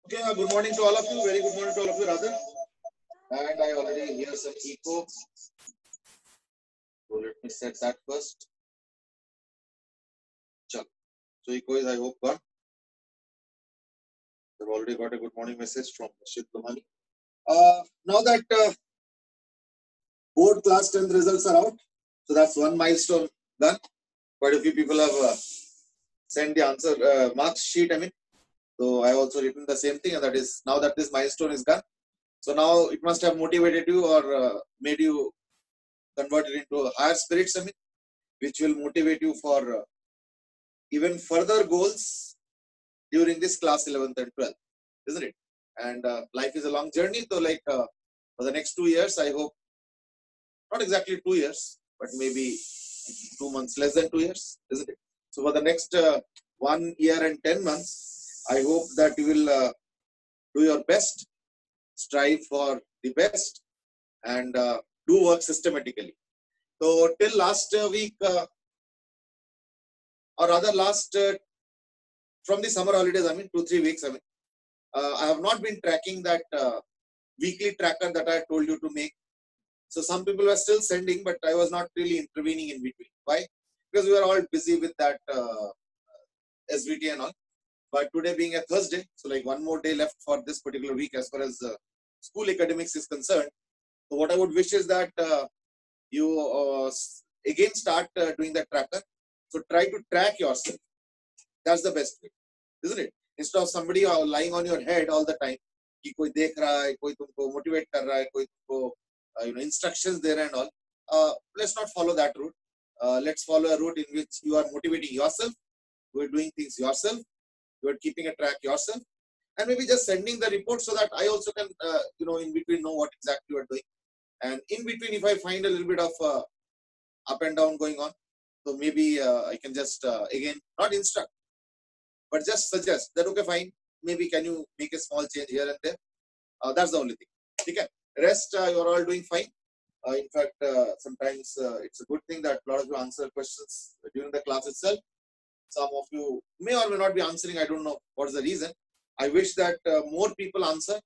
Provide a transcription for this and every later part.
Okay, good morning to all of you. Very good morning to all of you, rather. And I already hear some echo. So let me set that first. Chalo. So echo is, I hope, gone. I've already got a good morning message from Rashid Lumani. Now that board class 10th results are out, so that's one milestone done. Quite a few people have sent the answer marks sheet. So I also written the same thing, and that is now that this milestone is done. So now it must have motivated you or made you convert it into higher spirits. Which will motivate you for even further goals during this class 11th and 12th, isn't it? And life is a long journey. So, for the next 2 years, I hope not exactly 2 years, but maybe 2 months, less than 2 years, isn't it? So, for the next 1 year and 10 months, I hope that you will do your best, strive for the best, and do work systematically. So, till last week, or rather, last from the summer holidays, 2-3 weeks, I have not been tracking that weekly tracker that I told you to make. So some people were still sending, but I was not really intervening in between. Why? Because we were all busy with that SVT and all. But today being a Thursday, so like one more day left for this particular week as far as school academics is concerned. So what I would wish is that you again start doing that tracker. So try to track yourself. That's the best way, isn't it? Instead of somebody lying on your head all the time, कि कोई देख रहा है, कोई तुमको motivate कर रहा है, कोई तुमको instructions दे रहा है and all. Let's not follow that route. Let's follow a route in which you are motivating yourself, you are doing things yourself, you are keeping a track yourself, and maybe just sending the report so that I also can, in between know what exactly you are doing. And in between, if I find a little bit of up and down going on, so maybe I can just again not instruct, but just suggest that okay, fine, maybe can you make a small change here and there. That's the only thing. Okay. Rest, you're all doing fine. In fact, sometimes it's a good thing that a lot of you answer questions during the class itself. Some of you may or may not be answering. I don't know what's the reason. I wish that more people answer,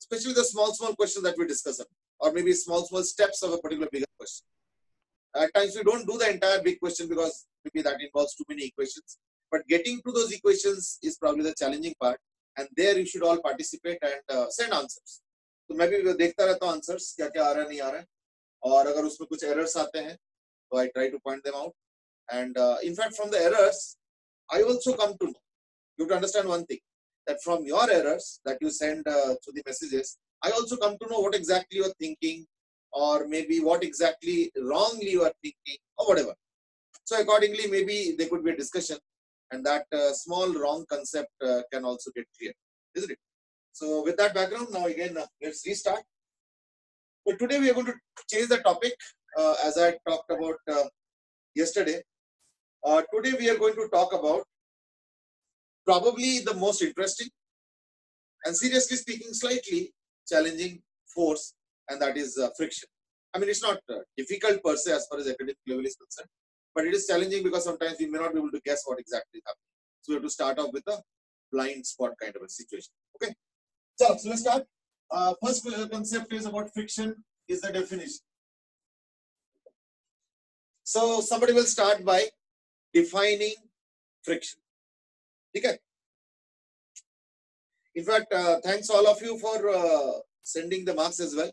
especially the small questions that we discuss, or maybe small steps of a particular bigger question. At times we don't do the entire big question because maybe that involves too many equations. But getting to those equations is probably the challenging part. And there you should all participate and send answers. तो मैं भी देखता रहता हूँ answers क्या क्या आ रहा है नहीं आ रहा है और अगर उसमें कुछ errors आते हैं तो I try to point them out. And in fact from the errors I also come to know. You have to understand one thing, that from your errors that you send to the messages, I also come to know what exactly you are thinking, or maybe what exactly wrongly you are thinking, or whatever. So accordingly, maybe there could be a discussion, and that small wrong concept can also get clear, isn't it? So with that background, now again, let's restart. So today we are going to change the topic, as I talked about yesterday. Today we are going to talk about probably the most interesting and, seriously speaking, slightly challenging force, and that is friction. It's not difficult per se as far as academic level is concerned, but it is challenging because sometimes we may not be able to guess what exactly is happening. So we have to start off with a blind spot kind of a situation. Okay. So let's start. First concept is about friction, is the definition. So somebody will start by defining friction. Okay. In fact, thanks all of you for sending the marks as well.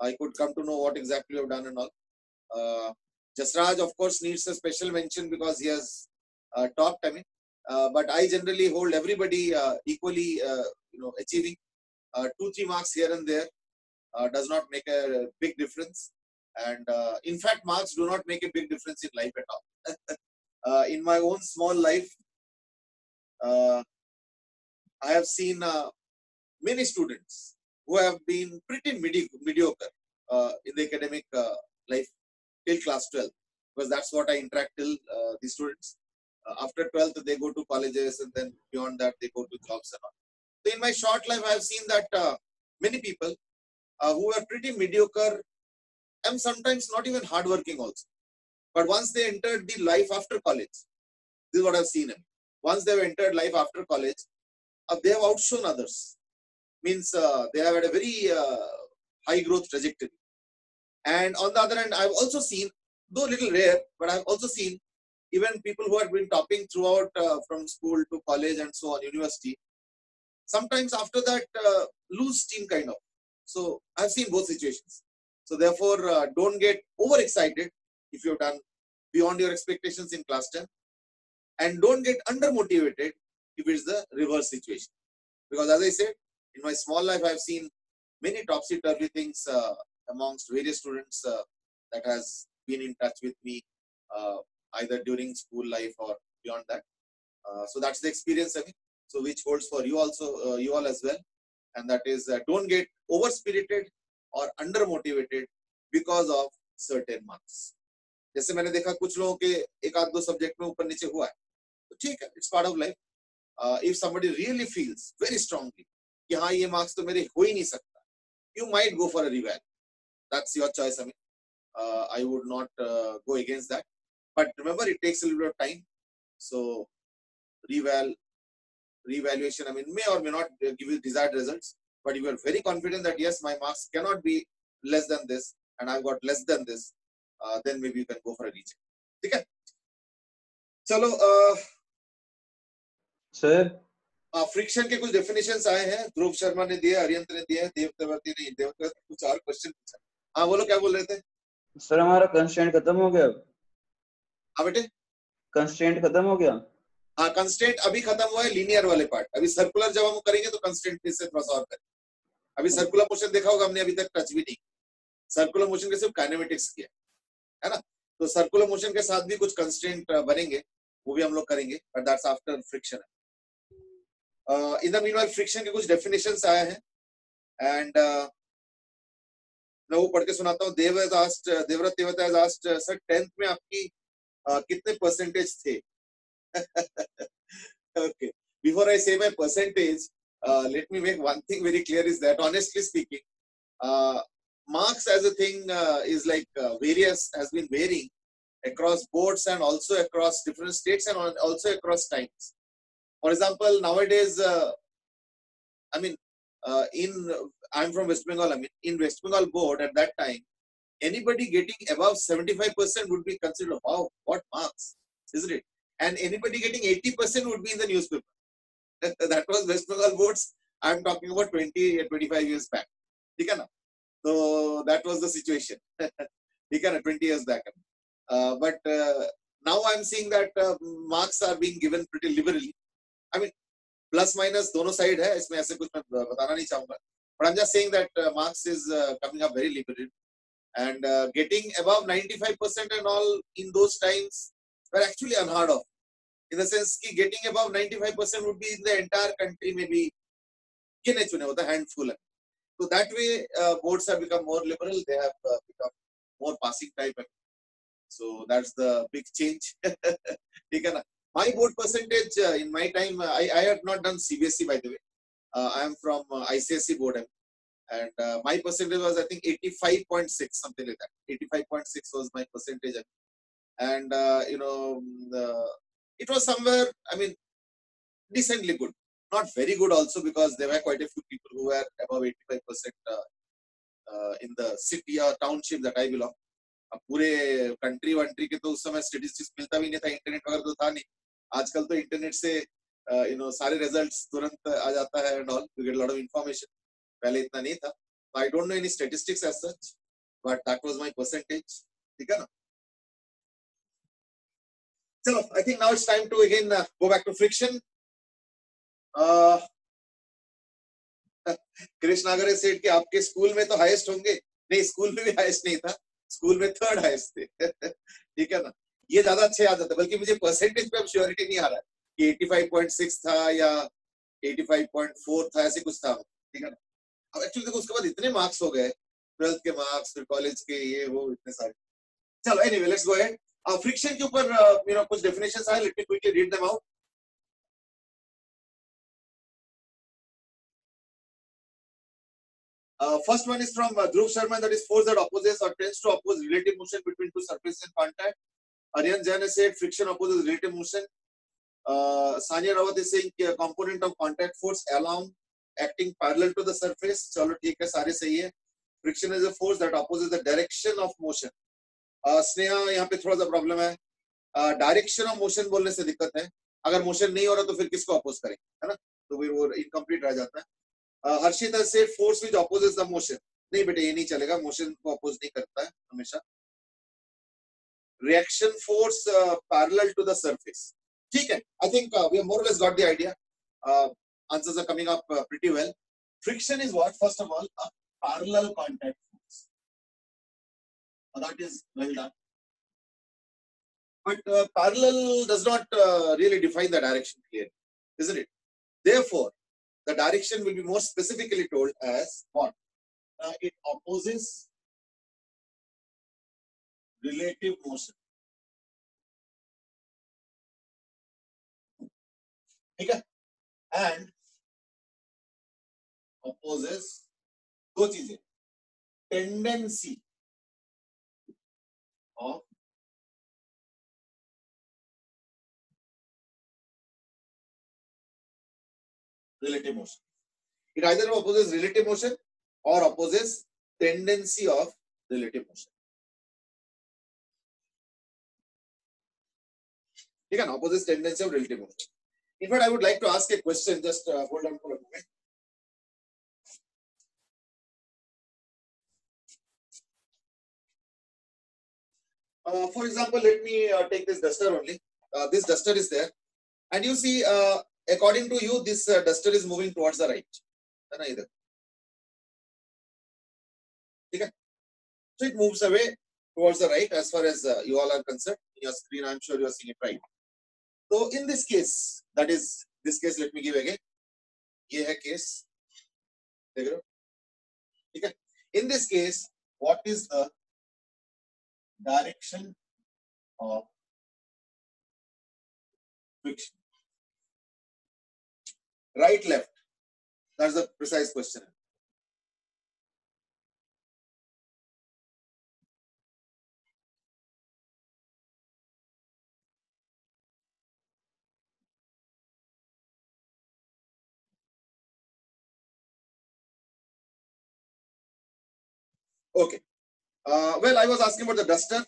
I could come to know what exactly you have done and all. Jasraj, of course, needs a special mention because he has topped. But I generally hold everybody equally, achieving 2-3 marks here and there does not make a big difference. And in fact, marks do not make a big difference in life at all. In my own small life, I have seen many students who have been pretty mediocre in the academic life till class 12, because that's what I interact till the students. After 12th, they go to colleges, and then beyond that, they go to jobs and all. So in my short life, I have seen that many people who are pretty mediocre and sometimes not even hardworking also. But once they entered the life after college, this is what I've seen. Once they've entered life after college, they have outshone others. Means they have had a very high growth trajectory. And on the other hand, I've also seen, though a little rare, but I've also seen even people who have been topping throughout from school to college and so on, university, sometimes after that lose steam kind of. So I've seen both situations. So therefore, don't get overexcited if you've done beyond your expectations in class 10, and don't get undermotivated if it's the reverse situation. Because as I said, in my small life, I've seen many topsy-turvy things amongst various students that has been in touch with me either during school life or beyond that. So that's the experience, I mean. So which holds for you also, you all as well. And that is, don't get over-spirited or under-motivated because of certain marks. जैसे मैंने देखा कुछ लोगों के एक आध दो subject में ऊपर नीचे हुआ है, तो ठीक है, it's part of life. If somebody really feels very strongly कि हाँ ये marks तो मेरे हो ही नहीं सकता, you might go for a reval. That's your choice. I mean, I would not go against that. But remember, it takes a little bit of time. So revaluation, I mean, may or may not give you desired results. But if you are very confident that yes, my marks cannot be less than this, and I've got less than this, then maybe you can go for a recheck. Okay. चलो sir friction के कुछ definitions आए हैं, ध्रुव शर्मा ने दिए, अरियंत ने दिए, देवतेवर्ती ने, देवतेवर्ती कुछ और क्वेश्चन पूछा. हाँ बोलो, क्या बोल रहे थे सर? हमारा कंस्ट्रेंट खत्म हो गया. हाँ बेटे, कंस्ट्रेंट खत्म हो गया. हाँ कंस्टेंट अभी खत्म हुआ है, लीनियर वाले पार्ट. अभी सर्कुलर जब हम करेंगे तो कंस्टेंट से थोड़ा सा और करें. अभी सर्कुलर मोशन देखा होगा हमने, अभी तक टच भी नहीं. सर्कुलर मोशन के सिर्फ काइनेमेटिक्स किया है ना. तो सर्कुलर मोशन के साथ भी कुछ कंस्टेंट बनेंगे, वो भी हम लोग करेंगे, but that's after friction. In the meanwhile friction के कुछ डेफिनेशंस आए हैं, एंड मैं वो पढ़ के सुनाता हूँ. देवव्रत देवता हैज आस्क्ड, सर 10th में आपकी कितने परसेंटेज थे? Okay, before I say my percentage, let me make one thing very clear, is that honestly speaking, marks as a thing is like has been varying across boards and also across different states and also across times. For example, nowadays, I mean, I'm from West Bengal. I mean, in West Bengal board at that time, anybody getting above 75% would be considered, wow, what marks, isn't it? And anybody getting 80% would be in the newspaper. That was West Bengal boards. I'm talking about 25 years back. So that was the situation. 20 years back. But now I'm seeing that marks are being given pretty liberally. I mean, plus minus दोनों side है, इसमें ऐसे कुछ मैं बताना नहीं चाहूँगा. But I'm just saying that marks is coming up very liberally. And getting above 95% and all in those times were actually unheard of. In the sense that getting above 95% would be in the entire country maybe गिने चुने होता, handful. So that way boards have become more liberal. They have become more passing type. So that's the big change. My board percentage in my time, I had not done CBSE, by the way. I am from ICSE board, and my percentage was, I think, 85.6, something like that. 85.6 was my percentage. And it was somewhere, I mean, decently good. Not very good also, because there were quite a few people who were above 85% in the city or township that I belong. अब पूरे country वंट्री के तो उस समय statistics मिलता भी नहीं था, इंटरनेट वगैरह तो था नहीं. आजकल तो इंटरनेट से सारे रिजल्ट्स तुरंत आ जाता है and all, you get lot of information. पहले इतना नहीं था. I don't know any statistics as such, but that was my percentage. ठीक है ना. चलो, I think now it's time to again go back to friction. Krishna Nagar Seth कि आपके स्कूल में तो हाईएस्ट होंगे. नहीं, स्कूल में भी हाईएस्ट नहीं था, स्कूल में थर्ड हाईएस्ट थे. ठीक है ना. ये ज्यादा अच्छे याद आता है, बल्कि मुझे परसेंटेज पे अब श्योरिटी नहीं आ रहा है कि 85.6 था या 85.4 था, ऐसे कुछ था. ठीक है ना. अब एक्चुअली देखो, उसके बाद इतने मार्क्स हो गए, 12th के मार्क्स, फिर कॉलेज के, ये वो इतने सारे. चलो, anyway, let's go ahead. Friction के ऊपर कुछ डेफिनेशंस आए. Let me quickly read them out. First one is from Dhruv Sharma, that is force that opposes or tends to oppose relative motion between two surfaces in contact. Aryan Jain has said friction opposes relative motion. Sanya Rawat is saying component of contact force along acting parallel to the surface. चलो ठीक है, सारे सही है. Friction is a force that opposes the direction of motion. Sneha यहाँ पे थोड़ा सा प्रॉब्लम है. डायरेक्शन ऑफ मोशन बोलने से दिक्कत है. अगर मोशन नहीं हो रहा तो फिर किसको अपोज करें, है ना? तो फिर वो इनकम्प्लीट रह जाता है. हर्षिता से force which opposes the motion. नहीं बेटे, ये नहीं चलेगा, मोशन को अपोज नहीं करता है हमेशा. Reaction force parallel to the surface. ठीक है, I think we have more or less got the idea. Answers are coming up pretty well. Friction is what? First of all a parallel contact force. That is well done. But parallel does not really define the direction clearly, isn't it? Therefore, the direction will be more specifically told as what? It opposes relative motion. Okay? And opposes दो चीजें, tendency of relative motion. It either opposes relative motion or opposes tendency of relative motion. ठीक है ना? Opposes tendency of relative motion. In fact, I would like to ask a question. Just hold on for a moment. For example, let me take this duster only. This duster is there, and you see, according to you, this duster is moving towards the right. है ना इधर? ठीक है? So it moves away towards the right as far as you all are concerned. In your screen, I'm sure you are seeing it right. So in this case, that is this case. Let me give again. ये है case. देख रहे हो? ठीक है? In this case, what is the direction of friction? Right, left? That's the precise question. Okay. Well, I was asking about the duster.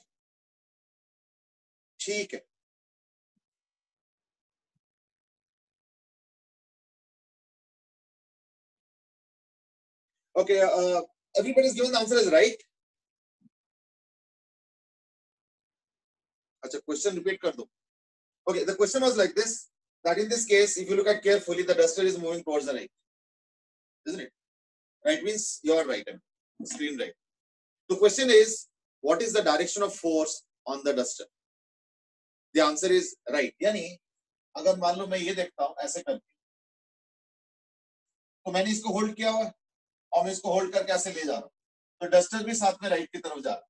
ठीक है. Okay. Everybody's given the answer is right. अच्छा, question repeat कर दो. Okay. The question was like this: that in this case, if you look at carefully, the duster is moving towards the right, isn't it? Right means you are right. Screen right. The question is, what is the direction of force on the duster? The answer is right. यानी अगर मान लो मैं ये देखता हूं ऐसे करके, तो मैंने इसको होल्ड किया हुआ और मैं इसको होल्ड करके ऐसे ले जा रहा हूं, तो डस्टर भी साथ में राइट की तरफ जा रहा है.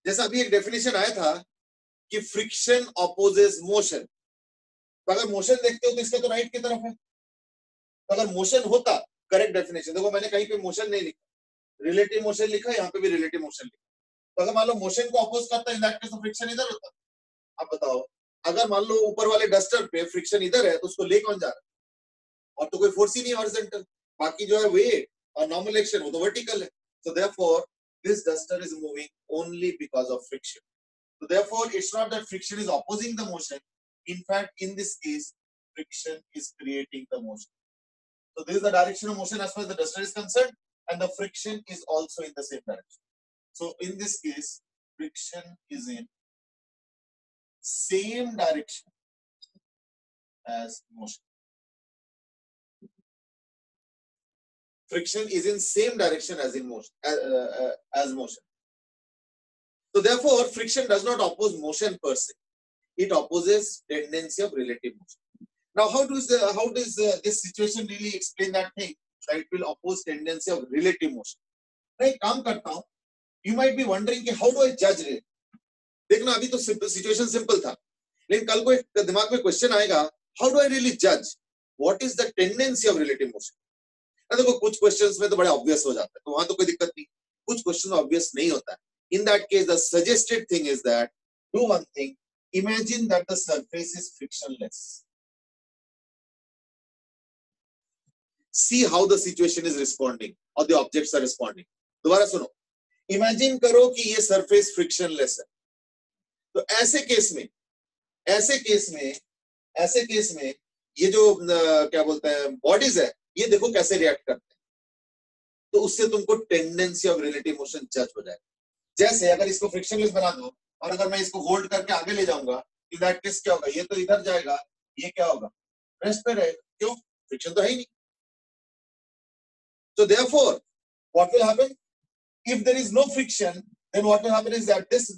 जैसा अभी एक डेफिनेशन आया था कि फ्रिक्शन अपोजेस मोशन. तो अगर मोशन देखते हो तो इसका तो राइट की तरफ है. तो अगर मोशन होता, करेक्ट डेफिनेशन देखो, मैंने कहीं पे मोशन नहीं लिखा, रिलेटिव मोशन लिखा, यहाँ पे भी रिलेटिव मोशन लिखा. तो अगर मान लो मोशन को अपोज करता है, इन दैट केस तो फ्रिक्शन इधर होता. अब बताओ, अगर मान लो ऊपर वाले डस्टर पे फ्रिक्शन इधर है, तो उसको ले कौन जा रहा है? और तो कोई फोर्स ही नहीं है हॉरिजॉन्टल. बाकी जो है वेट और नॉर्मल एक्शन वो तो वर्टिकल है. So therefore, this duster is moving only because of friction. So therefore, it's not that friction is opposing the motion. In fact, in this case, friction is creating the motion. So this is the direction of motion as far as the duster is concerned, and the friction is also in the same direction. So in this case, friction is in same direction as motion. Friction is in same direction as in motion, as motion. So therefore, friction does not oppose motion per se. It opposes tendency of relative motion. Now, how does this situation really explain that thing that it will oppose tendency of relative motion? Right? काम करता हूँ. You might be wondering कि how do I judge it? देखना, अभी तो situation simple था, लेकिन कल को एक दिमाग में question आएगा, how do I really judge what is the tendency of relative motion? देखो, कुछ क्वेश्चंस में तो बड़े ऑब्वियस हो जाता है, तो वहां तो कोई दिक्कत नहीं. कुछ क्वेश्चन ऑब्वियस नहीं होता है. In that case, the suggested thing is that do one thing, Imagine that the surface is frictionless. See how the situation is responding or the objects are responding. दोबारा सुनो. Imagine करो कि ये surface frictionless है. तो ऐसे case में ये जो क्या बोलते हैं बॉडीज है, ये देखो कैसे रिएक्ट करते हैं. तो उससे तुमको टेंडेंसी ऑफ रिलेटिव मोशन जज हो जाएगा. जैसे अगर इसको फ्रिक्शनलेस बना दो और अगर मैं इसको होल्ड करके आगे ले जाऊंगा, इन दैट केस क्या होगा, ये तो इधर जाएगा, ये क्या होगा, रेस्ट पे रहेगा. क्यों? फ्रिक्शन तो है ही नहीं. So therefore, what will happen? If there is no friction, then what will happen is that this,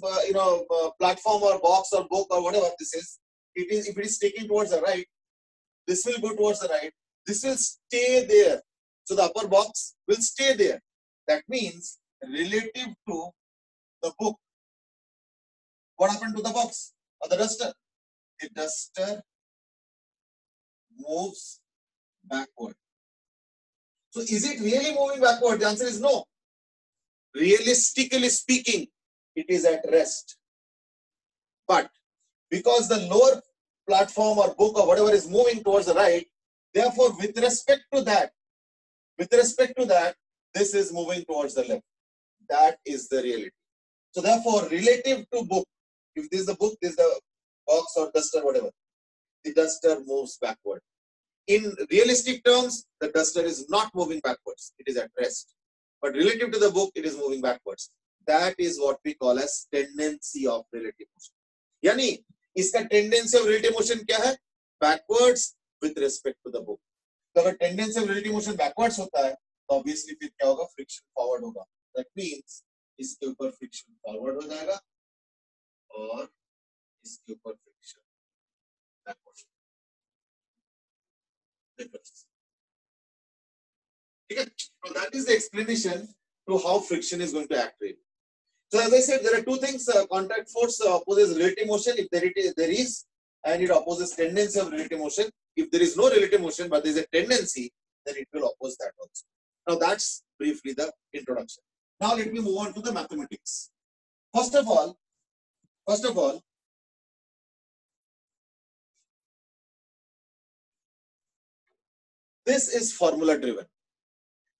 platform or box or book or whatever this is, if it is taking towards the right, this will go towards the right. This will stay there. So the upper box will stay there. That means relative to the book, what happened to the box or the duster? The duster moves backward. So is it really moving backward? The answer is no. Realistically speaking, it is at rest. But because the lower platform or book or whatever is moving towards the right, therefore with respect to that, this is moving towards the left. That is the reality. So therefore, relative to book, if this is the book, this is the box or duster, whatever, the duster moves backward. In realistic terms, the duster is not moving backwards. It is at rest. But relative to the book, it is moving backwards. That is what we call as tendency of relative motion. यानी इसका tendency of relative motion क्या है? Backwards with respect to the book. तो अगर tendency of relative motion backwards होता है, तो obviously फिर क्या होगा? Friction forward होगा. That means इसके ऊपर friction forward हो जाएगा और इसके ऊपर friction backward. So that is the explanation to how friction is going to act really. So as I said, there are two things. Contact force opposes relative motion if there is, and it opposes tendency of relative motion. If there is no relative motion but there is a tendency, then it will oppose that also. Now that's briefly the introduction. Now let me move on to the mathematics. First of all, this is formula driven.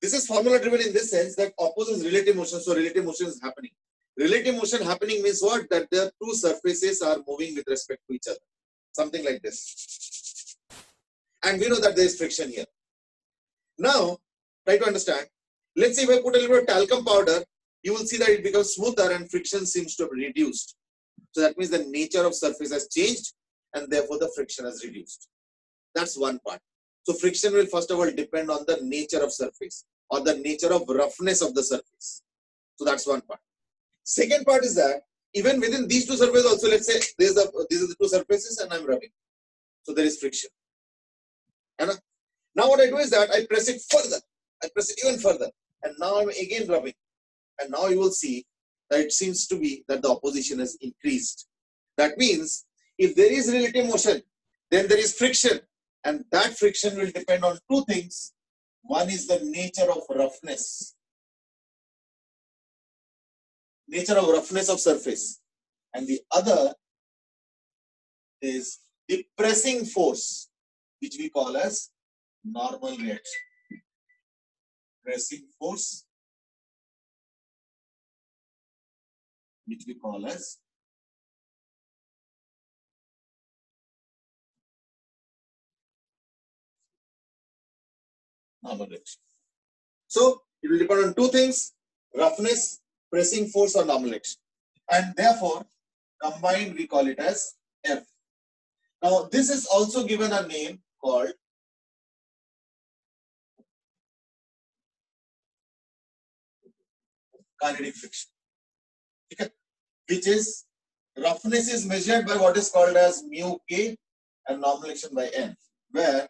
This is formula driven in this sense that opposes relative motion. So relative motion is happening. Relative motion happening means what? That the two surfaces are moving with respect to each other. Something like this. And we know that there is friction here. Now, try to understand. Let's say if I put a little bit of talcum powder, you will see that it becomes smoother and friction seems to have reduced. So that means the nature of surface has changed and therefore the friction has reduced. That's one part. So friction will first of all depend on the nature of surface or the nature of roughness of the surface. So that's one part. Second part is that even within these two surfaces also, let's say these are the two surfaces and I'm rubbing. So there is friction. And now what I do is that I press it further. I press it even further. And now I'm again rubbing. And now you will see that it seems to be that the opposition has increased. That means if there is relative motion, then there is friction. And that friction will depend on two things. One is the nature of roughness. Nature of roughness of surface. And the other is the pressing force, which we call as normal reaction. Pressing force, which we call as normal reaction. So it will depend on two things: roughness, pressing force, or normal reaction. And therefore, combined we call it as F. Now this is also given a name called kinetic friction. Okay. Which is roughness is measured by what is called as mu k and normal reaction by n, where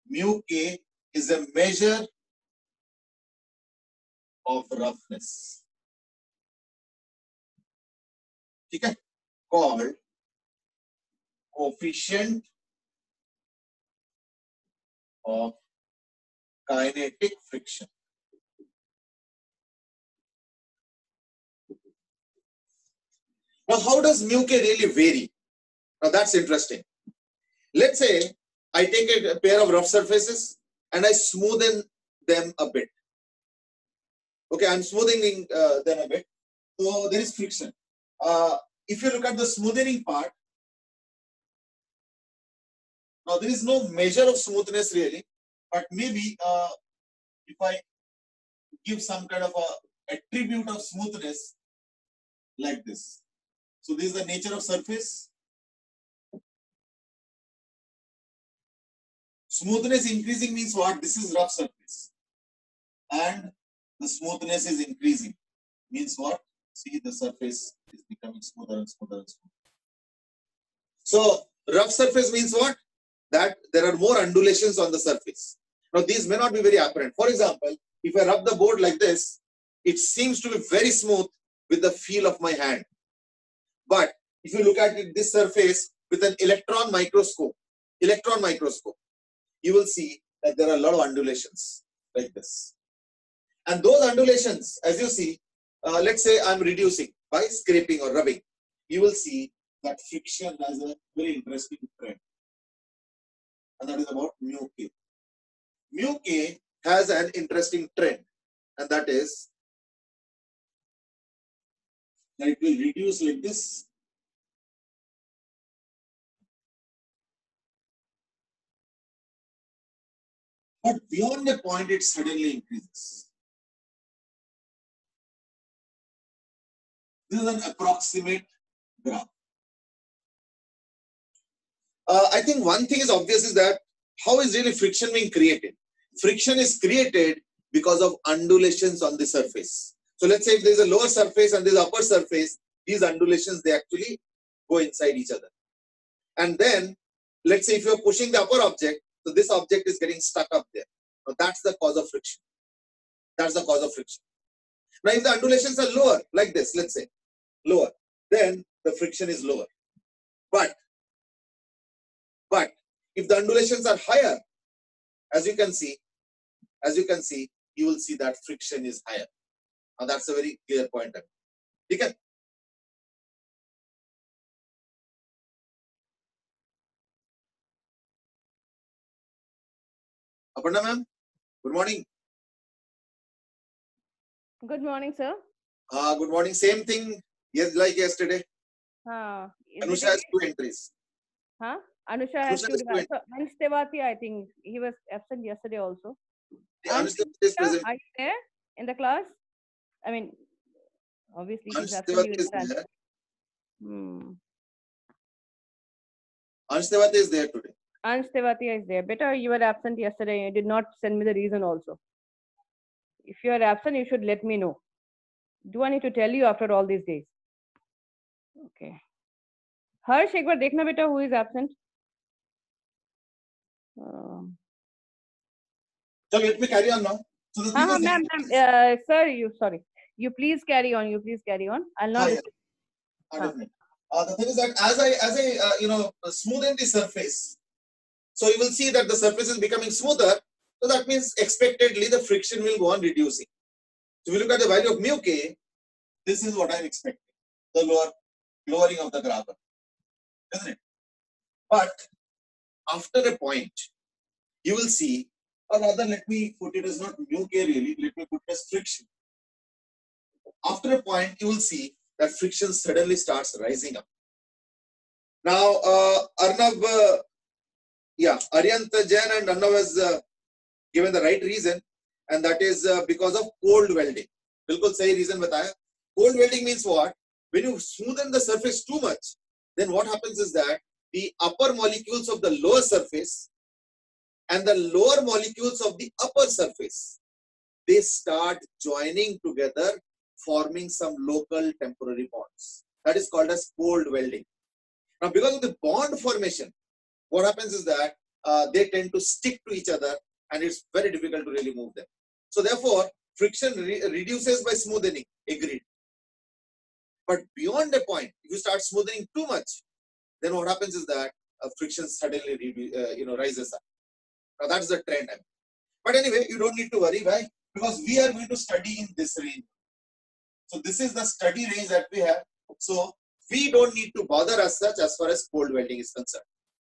mu k is a measure of roughness. Okay. Called coefficient of kinetic friction. Now, how does mu k really vary? Now that's interesting. Let's say I take a pair of rough surfaces and I smoothen them a bit. Okay, I'm smoothing them a bit. So there is friction. If you look at the smoothing part, now there is no measure of smoothness really, but maybe if I give some kind of a attribute of smoothness like this. So this is the nature of surface. Smoothness increasing means what? This is rough surface. And the smoothness is increasing. Means what? See, the surface is becoming smoother and smoother and smoother. So rough surface means what? That there are more undulations on the surface. Now these may not be very apparent. For example, if I rub the board like this, it seems to be very smooth with the feel of my hand. But if you look at it, this surface with an electron microscope, you will see that there are a lot of undulations like this. And those undulations, as you see, let's say I'm reducing by scraping or rubbing, you will see that friction has a very interesting trend. And that is about mu k. Mu k has an interesting trend, and that is that it will reduce like this. But beyond a point, it suddenly increases. This is an approximate graph. I think one thing is obvious is that how is really friction being created? Friction is created because of undulations on the surface. So let's say if there is a lower surface and there is upper surface, these undulations, they actually go inside each other. And then let's say if you are pushing the upper object, so this object is getting stuck up there. Now that's the cause of friction. That's the cause of friction. Now if the undulations are lower, like this, let's say, lower, then the friction is lower. But if the undulations are higher, as you can see, you will see that friction is higher. Now that's a very clear point. Okay. Aparna ma'am, good morning. Good morning, sir. Good morning. Same thing, yes, like yesterday. Anusha has 2 entries. Huh? Anusha has 2. So Anstevati, I think he was absent yesterday also. Yeah, Anusha is present. Are you there in the class? I mean, obviously he's absent. Anstevati is there today. Anstevati is there. Better you were absent yesterday. You did not send me the reason also. If you are absent, you should let me know. Do I need to tell you after all these days? Okay. Harsh, एक बार देखना बेटा who is absent. So let me carry on now. So ma'am, sir, you please carry on. I'll not. The thing is that as I smoothen the surface, so you will see that the surface is becoming smoother. So that means expectedly the friction will go on reducing. So if you look at the value of mu k, this is what I'm expecting, the lowering of the graph, isn't it? But after a point, you will see, or rather let me put it as not mu k really, let me put it as friction. After a point, you will see that friction suddenly starts rising up. Now, Arnav, Aryant Jain and Arnav has given the right reason, and that is because of cold welding. Bilkul sahi reason bataya. Cold welding means what? When you smoothen the surface too much, then what happens is that the upper molecules of the lower surface and the lower molecules of the upper surface, they start joining together, forming some local temporary bonds. That is called as cold welding. Now, because of the bond formation, what happens is that they tend to stick to each other, and it's very difficult to really move them. So therefore, friction reduces by smoothening, agreed. But beyond a point, if you start smoothening too much, then what happens is that friction suddenly rises up. Now that's the trend. But anyway, you don't need to worry, right? Because we are going to study in this range. So this is the study range that we have. So we don't need to bother as such as far as cold welding is concerned.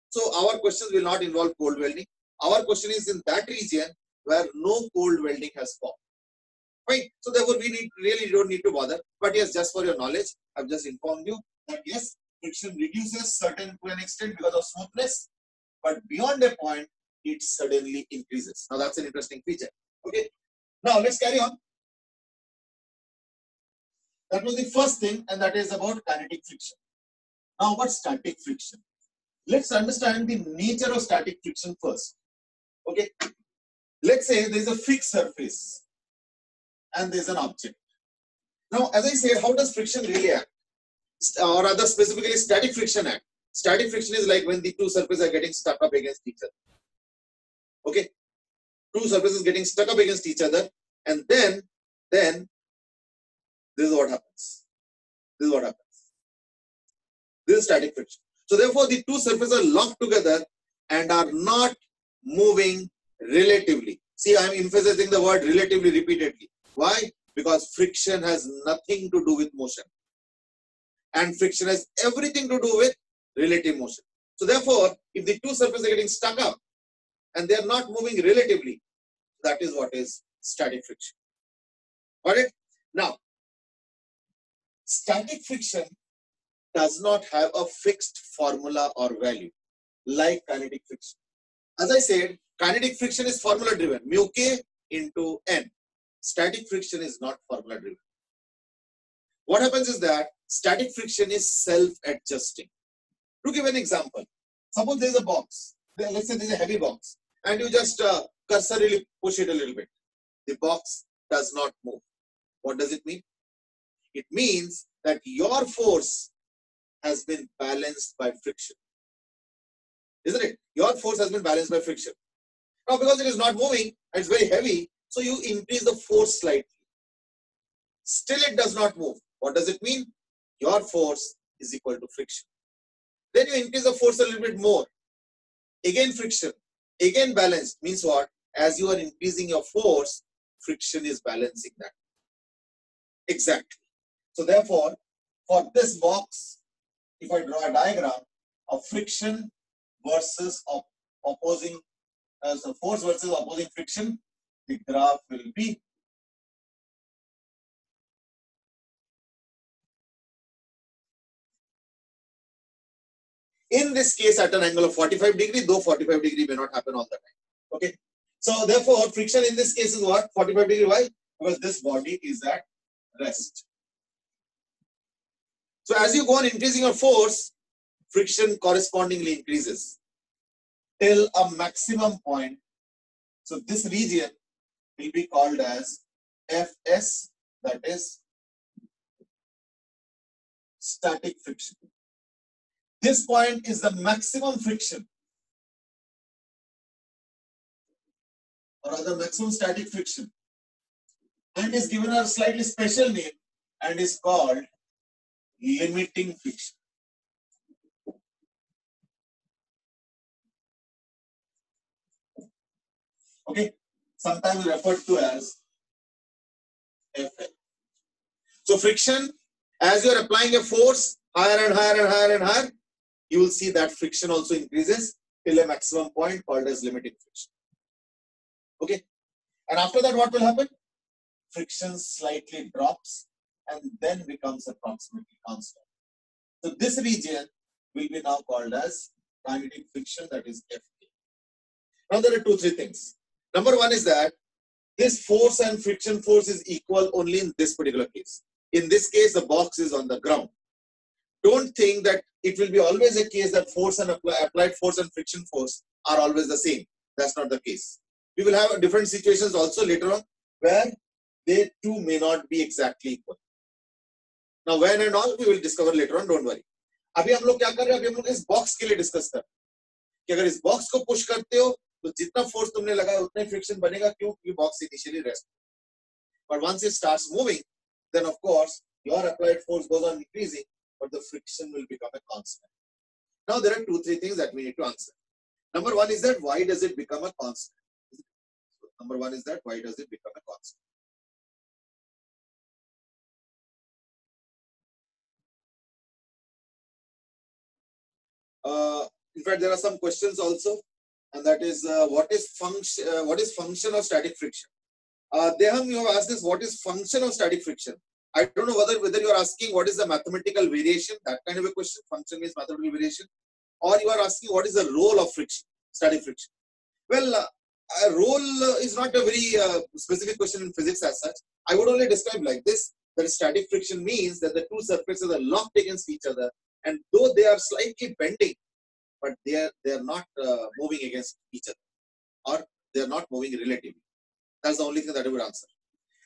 So our questions will not involve cold welding. Our question is in that region where no cold welding has formed. Right? So therefore we really don't need to bother. But yes, just for your knowledge, I've just informed you that yes, friction reduces certain to an extent because of smoothness, but beyond a point, it suddenly increases. Now that's an interesting feature. Okay. Now let's carry on. That was the first thing, and that is about kinetic friction. Now what's static friction? Let's understand the nature of static friction first. Okay. Let's say there is a fixed surface and there is an object. Now, as I said, how does friction really act? Or rather, specifically, static friction act. Static friction is like when the two surfaces are getting stuck up against each other. Okay, two surfaces getting stuck up against each other, and then this is what happens. This is what happens. This is static friction. So therefore, the two surfaces are locked together and are not moving relatively. See, I am emphasizing the word relatively repeatedly. Why? Because friction has nothing to do with motion. And friction has everything to do with relative motion. So therefore, if the two surfaces are getting stuck up and they are not moving relatively, that is what is static friction. Got it? Now, static friction does not have a fixed formula or value like kinetic friction. As I said, kinetic friction is formula driven, mu k into n. Static friction is not formula driven. What happens is that static friction is self-adjusting. To give an example, suppose there is a box. Let's say there is a heavy box, and you just cursorily push it a little bit. The box does not move. What does it mean? It means that your force has been balanced by friction. Isn't it? Your force has been balanced by friction. Now, because it is not moving and it's very heavy, so you increase the force slightly. Still, it does not move. What does it mean? Your force is equal to friction. Then you increase the force a little bit more. Again, friction. Again, balanced means what? As you are increasing your force, friction is balancing that. Exactly. So therefore, for this box, if I draw a diagram of friction versus opposing, so force versus opposing friction, the graph will be in this case at an angle of 45 degree, though 45 degree may not happen all the time. Okay. So therefore, friction in this case is what? 45 degree. Why? Because this body is at rest. So as you go on increasing your force, friction correspondingly increases till a maximum point. So this region will be called as Fs, that is static friction. This point is the maximum friction, or rather maximum static friction, and is given a slightly special name and is called limiting friction. Okay, sometimes referred to as Fl. So friction, as you are applying a force higher and higher and higher and higher, you will see that friction also increases till a maximum point called as limiting friction. Okay, and after that what will happen? Friction slightly drops and then becomes approximately constant. So this region will be now called as kinetic friction, that is Fk. Now there are 2-3 things. Number one is that this force and friction force is equal only in this particular case. In this case, the box is on the ground. Don't think that it will be always a case that force and applied force and friction force are always the same. That's not the case. We will have different situations also later on where they too may not be exactly equal. Now when and all we will discover later on, don't worry. अभी हम लोग क्या कर रहे हैं? अभी हम लोग इस बॉक्स के लिए डिस्कस कर रहे हैं कि अगर इस बॉक्स को पुश करते हो तो जितना फोर्स तुमने लगाया उतना ही फ्रिक्शन बनेगा, क्यों? क्योंकि box initially rest. But once it starts moving, then of course your applied force goes on increasing, but the friction will become a constant. Now there are 2-3 things that we need to answer. Number one is that why does it become a constant? Number one is that why does it become a constant? In fact, there are some questions also, and that is what is function of static friction? Deham, you have asked this. What is function of static friction? I don't know whether you are asking what is the mathematical variation, that kind of a question. Function means mathematical variation, or you are asking what is the role of friction, static friction. Well, a role is not a very specific question in physics as such. I would only describe like this: that static friction means that the two surfaces are locked against each other, and though they are slightly bending, but they are not moving against each other, or they are not moving relatively. That's the only thing that I would answer.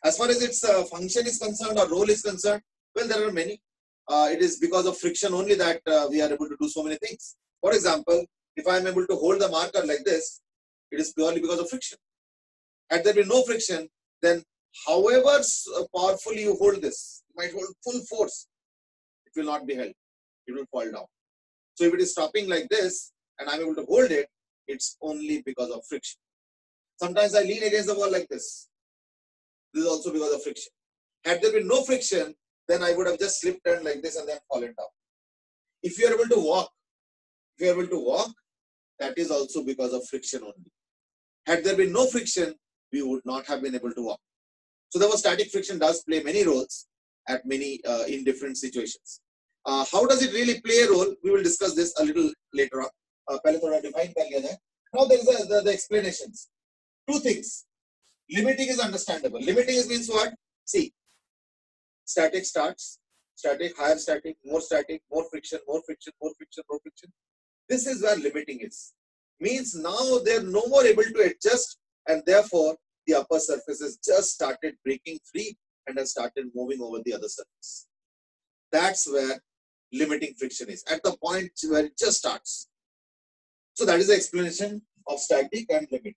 As far as its function is concerned or role is concerned, well, there are many. It is because of friction only that we are able to do so many things. For example, if I am able to hold the marker like this, it is purely because of friction. Had there been no friction, then however powerfully you hold this, you might hold full force, it will not be held. It will fall down. So if it is stopping like this and I am able to hold it, it's only because of friction. Sometimes I lean against the wall like this. This is also because of friction. Had there been no friction, then I would have just slipped and like this and then fallen down. If you are able to walk, that is also because of friction only. Had there been no friction, we would not have been able to walk. So therefore, static friction does play many roles at in different situations. How does it really play a role? We will discuss this a little later on. Now there is the explanations. Two things. Limiting is understandable. Limiting means what? See, static starts, static, higher static, more friction, more friction, more friction, more friction. This is where limiting is. Means now they are no more able to adjust, and therefore the upper surfaces just started breaking free and have started moving over the other surface. That's where limiting friction is, at the point where it just starts. So that is the explanation of static and limiting.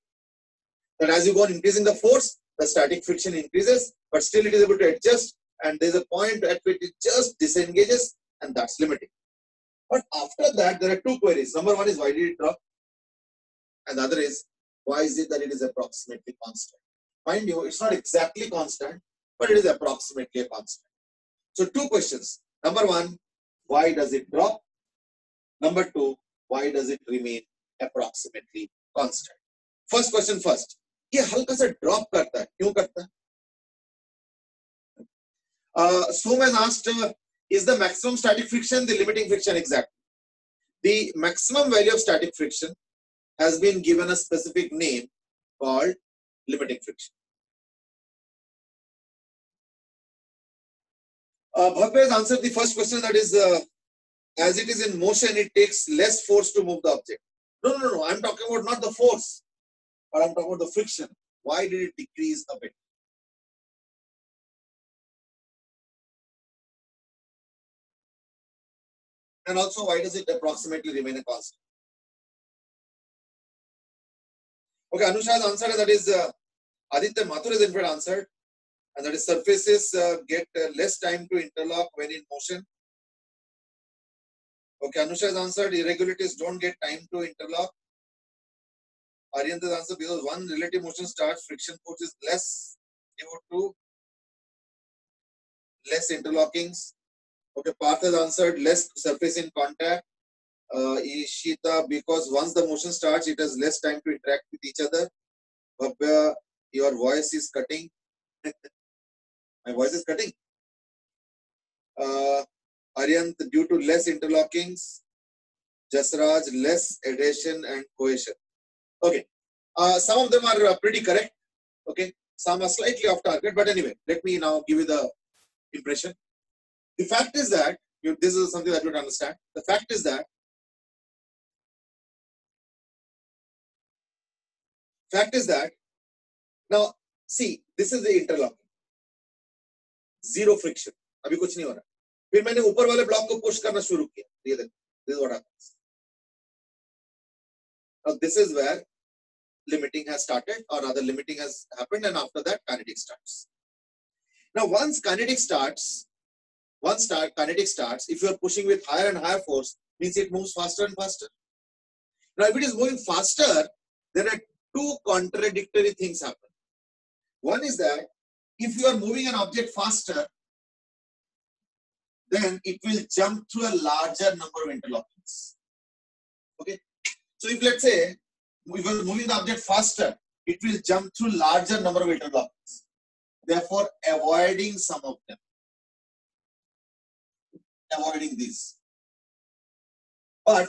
That as you go on increasing the force, the static friction increases, but still it is able to adjust, and there is a point at which it just disengages, and that's limiting. But after that, there are two queries. Number one is, why did it drop? And the other is, why is it that it is approximately constant? Mind you, it's not exactly constant, but it is approximately a constant. So two questions. Number one, why does it drop? Number two, why does it remain approximately constant? First question first. ये हल्का सा drop करता है, क्यों करता है? Soom has asked, is the maximum static friction the limiting friction? Exactly. The maximum value of static friction has been given a specific name called limiting friction. Bhavya has answered the first question, that is, as it is in motion, it takes less force to move the object. No. I'm talking about not the force, but I'm talking about the friction. Why did it decrease a bit? And also, why does it approximately remain a constant? Okay, Anusha has answered, and that is Aditya Mathur has in fact answered, and that is surfaces get less time to interlock when in motion. Okay, Anusha has answered, irregularities don't get time to interlock. Aryan has answered, because one relative motion starts, friction force is less due to less interlockings. Okay, Parth has answered, less surface in contact. Ishita, because once the motion starts, it has less time to interact with each other. Bhavya, your voice is cutting. My voice is cutting. Aryan, due to less interlockings. Jasraj, less adhesion and cohesion. Okay, some of them are pretty correct. Okay, some are slightly off target, but anyway, let me now give you the impression. The fact is that this is something that you would understand. The fact is that now see, this is the interlocking. Zero friction. अभी कुछ नहीं हो रहा. फिर मैंने ऊपर वाले block को पुश करना शुरू किया. ये देखो, this is what happens. Now this is where limiting has started, or rather limiting has happened, and after that kinetic starts. Now once kinetic starts, if you are pushing with higher and higher force, means it moves faster and faster. Now if it is moving faster, there are two contradictory things happen. One is that if you are moving an object faster, then it will jump through a larger number of interlockings. Okay. So if let's say we were moving the object faster, it will jump through larger number of interlockings, therefore avoiding some of them. Avoiding these. But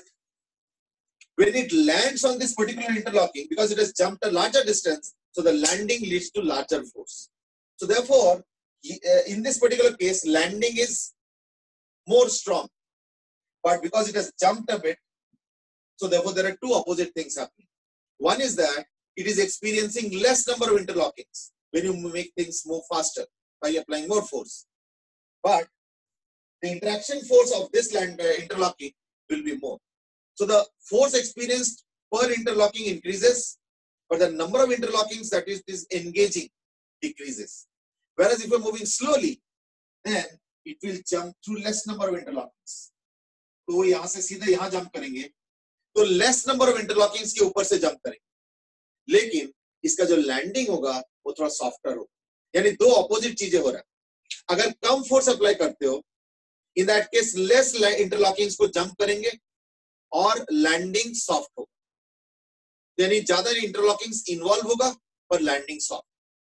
when it lands on this particular interlocking, because it has jumped a larger distance, so the landing leads to larger force. So therefore, in this particular case, landing is more strong. But because it has jumped a bit, so therefore there are two opposite things happening. One is that it is experiencing less number of interlockings when you make things move faster by applying more force. But the interaction force of this interlocking will be more. So the force experienced per interlocking increases, but the number of interlockings that is engaging decreases. Whereas if you're moving slowly, then it will jump through less number of interlockings. तो वो यहाँ से सीधे यहाँ jump करेंगे, तो less number of interlockings के ऊपर से जंप करेंगे, लेकिन इसका जो लैंडिंग होगा वो थोड़ा सॉफ्टर होगा. यानी दो ऑपोजिट चीजें हो रहा है. अगर कम फोर्स अप्लाई करते हो, इन दैट केस लेस इंटरलॉकिंग्स को जंप करेंगे और लैंडिंग सॉफ्ट होगा. यानी ज्यादा इंटरलॉकिंग्स इन्वॉल्व होगा पर landing soft.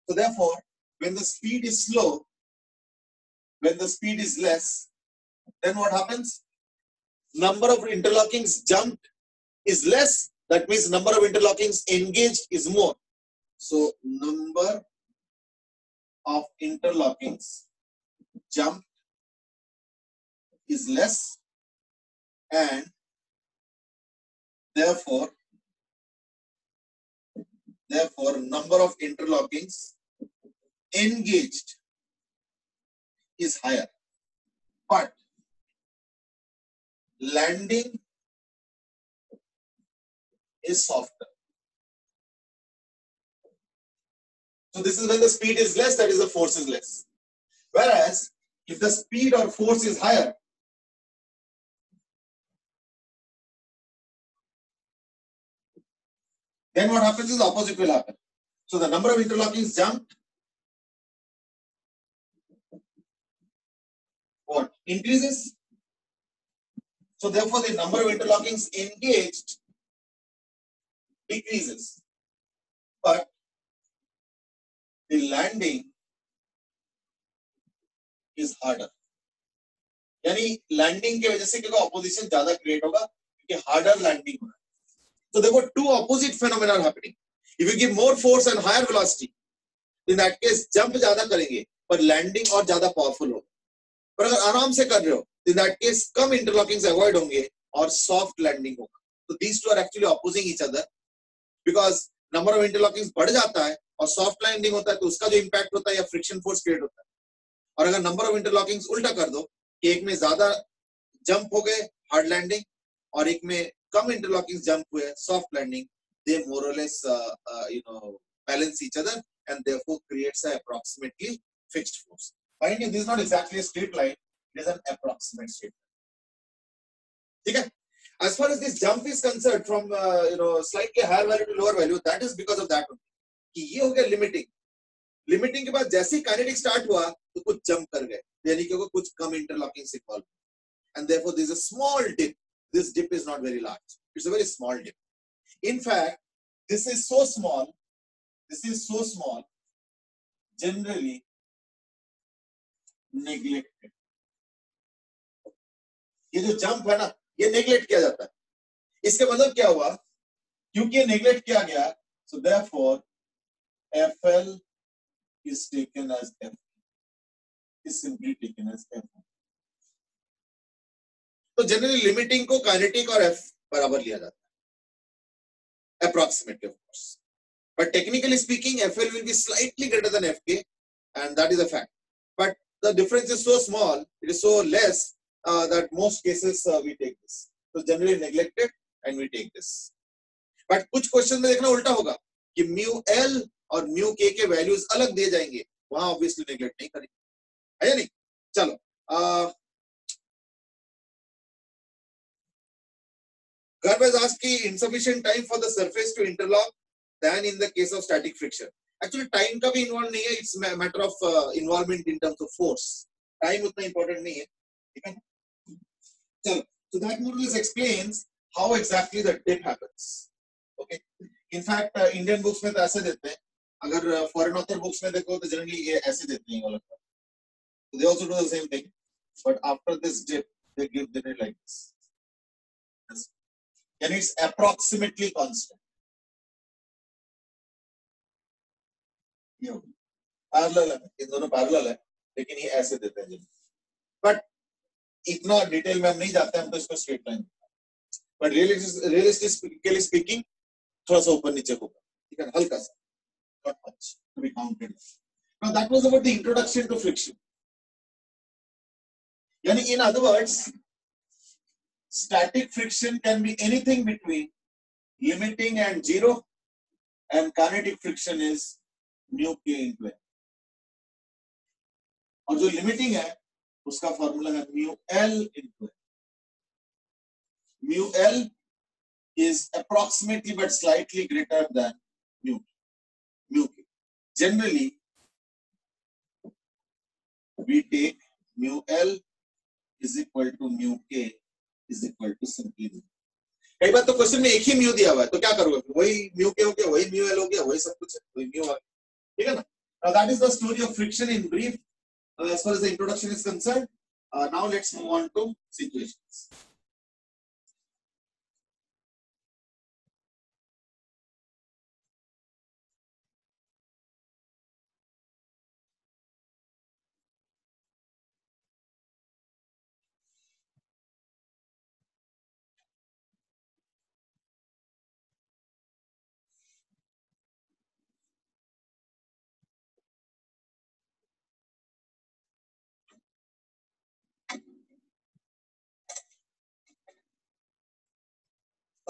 So therefore, when the speed is slow, when the speed is less, then what happens? Number of interlockings jumped is less. That means number of interlockings engaged is more. So number of interlockings jumped is less, and therefore number of interlockings engaged is higher. But landing is softer. So this is when the speed is less, that is the force is less. Whereas if the speed or force is higher, then what happens is the opposite will happen. So the number of interlockings jumped, what? Increases. So therefore the number of interlockings engaged decreases. But the landing is harder. यानी landing की वजह से क्या opposition ज्यादा create होगा क्योंकि harder landing होगा. So there were two opposite phenomena happening. If you give more force and higher velocity, in that case jump ज्यादा करेंगे पर लैंडिंग और ज्यादा पावरफुल होगा. पर अगर आराम से कर रहे हो, in that case come interlockings avoid होंगे और soft landing होगा. So these two are actually opposing each other because number of interlockings बढ़ जाता है और soft landing होता है तो उसका जो impact होता है या friction force create होता है. और अगर number of interlockings उल्टा कर दो कि एक में ज्यादा jump हो गए hard landing और एक में कम interlockings jump हुए soft landing, they more or less balance each other and therefore creates an approximately fixed force. Mind you, this is not exactly a straight line, it is an approximate straight line. Okay? As far as this jump is concerned from slightly higher value to lower value, that is because of that one. कि ये हो गया limiting. Limiting के बाद जैसे ही kinetic start हुआ तो कुछ jump कर गए, यानी कि कुछ कम interlocking से involved, and therefore there is a small dip. This dip is not very large. It's a very small dip. In fact, this is so small. Generally neglected. ये जो jump है ना, ये neglect किया जाता है. इसके मतलब क्या हुआ? क्योंकि ये neglect किया गया, so therefore FL is taken as F. Is simply taken as F. तो जनरली लिमिटिंग को काइनेटिक और F बराबर लिया जाता है, approximately of course. But technically speaking, FL will be slightly greater than FK, and that is a fact. But the difference is so small, it is so less that most cases we take this. So generally neglected, and we take this. But कुछ question में देखना उल्टा होगा कि mu L और mu K के values अलग दिए जाएंगे, वहां ऑब्वियसली नेग्लेक्ट नहीं करेंगे, है या नहीं? चलो. Garb has asked कि insufficient time for the surface to interlock than in the case of static friction. Actually, time का भी involved नहीं है. It's a matter of involvement in terms of force. Time उतना important नहीं है, ठीक है? चलो. So that more or less explains how exactly the dip happens. Okay. In fact, Indian books में तो ऐसे देते हैं. अगर foreign author books में देखो तो generally ये ऐसे देते हैं वाला. So they also do the same thing, but after this dip, they give it like this. Yes. And it's approximately constant. Parallel है, इन दोनों पैरेलल है, लेकिन ये ऐसे देते हैं. बट इतना डिटेल में हम नहीं जाते, हम तो इसको straight line. But realistically speaking थोड़ा सा ऊपर नीचे होगा, ठीक है, हल्का सा, not much to be counted. Now that was about the introduction to friction. Yani in other words, static friction can be anything between limiting and zero, and kinetic friction is mu k into n. और जो limiting है उसका formula है mu l into n. Mu l is approximately but slightly greater than mu k. Generally, we take mu l is equal to mu k is equal to simply mu. कई बार तो question में एक ही mu दिया हुआ है, तो क्या करोगे? वही म्यू के हो गया, वही म्यू एल हो गया, वही सब कुछ है, वही म्यू आ गया, ठीक है ना? Now that is the story of friction in brief, as far as the introduction is concerned. Now let's move on to situations.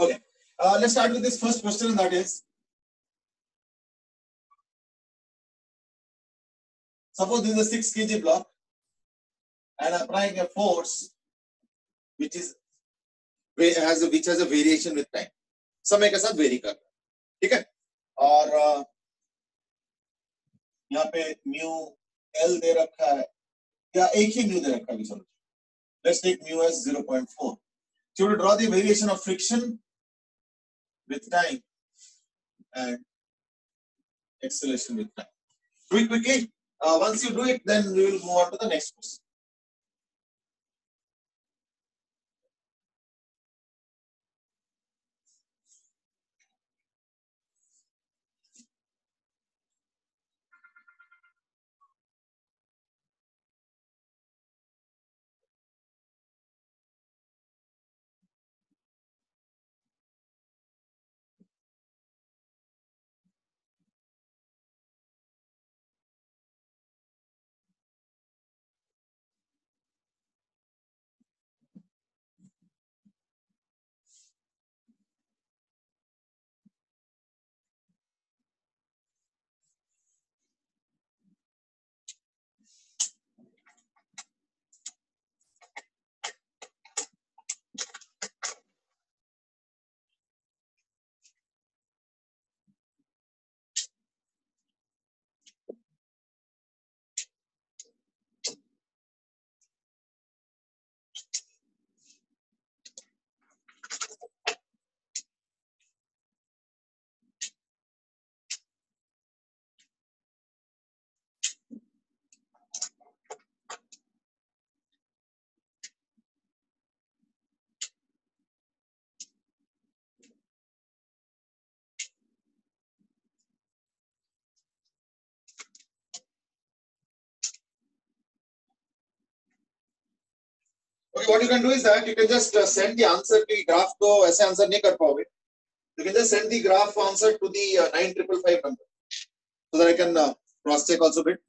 Okay, let's start with this first question, and that is, suppose this is a 6 kg block and applying a force which has a variation with time. समय के साथ very कर रहा है, ठीक है? और यहाँ पे म्यू एल दे रखा है, या एक ही म्यू दे रखा है, चलो. Let's take mu as 0.4. So to draw the variation of friction with time and acceleration with time. Do it quickly. Once you do it, then we will move on to the next question. Okay, what you can do is that you can just send the answer to the graph. तो ऐसे answer नहीं कर पाओगे. You can just send the graph answer to the 9555 number, so that I can cross check also a bit.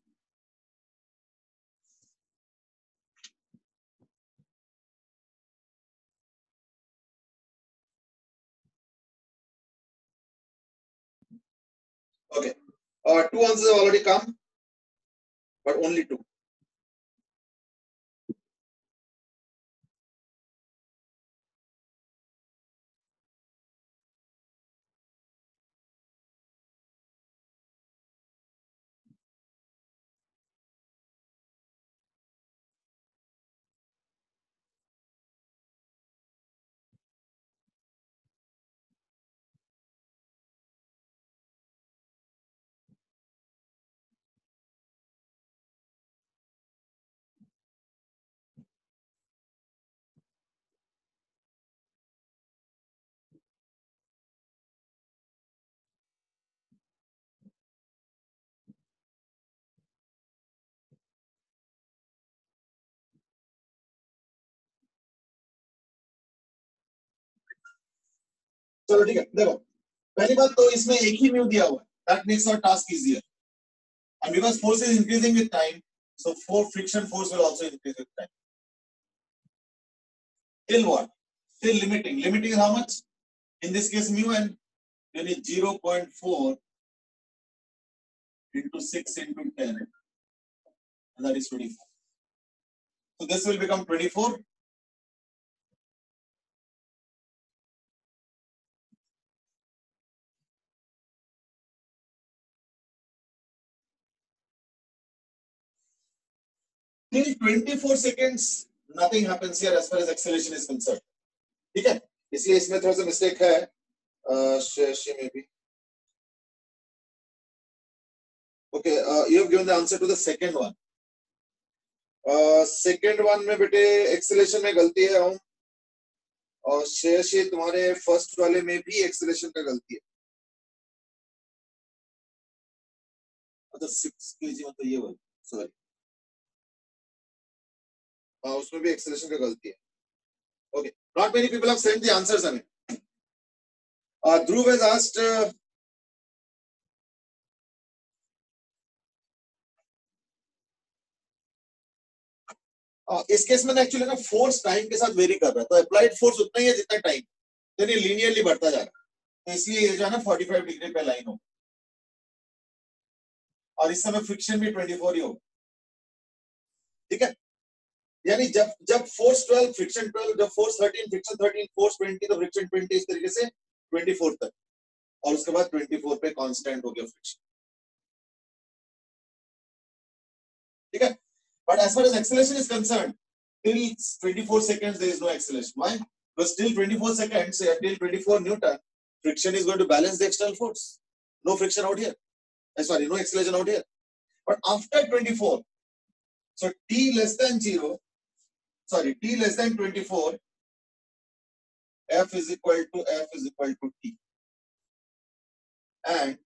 Okay, 2 answers have already come, but only 2. चलो ठीक है, देखो पहली बात तो इसमें एक ही म्यू दिया हुआ है, that makes our task easier, and because force is increasing with time, so for friction force will also increase with time. Till what? Till limiting. Limiting is how much? In this case, mu n, then is 0.4 into 6 into 10, and that is 24. So this will become 24. Till 24 seconds, nothing happens here as far as acceleration is concerned. ठीक है? इसलिए इसमें थोड़ा सा mistake है, में भी. Okay, you have given the answer to the second one. Second one में बेटे acceleration में गलती है हम, और शेष तुम्हारे फर्स्ट वाले में भी acceleration का गलती है. अच्छा 6 kg मतलब ये वाला, सॉरी, हाँ उसमें भी acceleration का गलती है. Okay, not many people have sent the answers. I mean, Dhruv has asked. इस केस में एक्चुअली ना फोर्स टाइम के साथ वेरी कर रहा है, तो अप्लाइड फोर्स उतना ही है जितना टाइम, तो ये लीनियरली बढ़ता जा रहा है, तो इसलिए ये जो है ना 45 डिग्री पे लाइन हो, और इस समय फ्रिक्शन भी 24 ही हो. ठीक है, यानी जब फोर्स 12 फ्रिक्शन 12, जब फोर्स 13 फ्रिक्शन 13, फोर्स 20 तो फ्रिक्शन 20, इस तरीके से 24 तक, और उसके बाद 24 पे कांस्टेंट हो गया फ्रिक्शन. ठीक है, but as far as acceleration is concerned, till 24 seconds there is no acceleration. Why? Because till 24 seconds, till 24 Newton, friction is going to balance the external force. No friction out here. Sorry, no acceleration out here. But after 24, so t less than 0, sorry, t less than 24, F is equal to t. And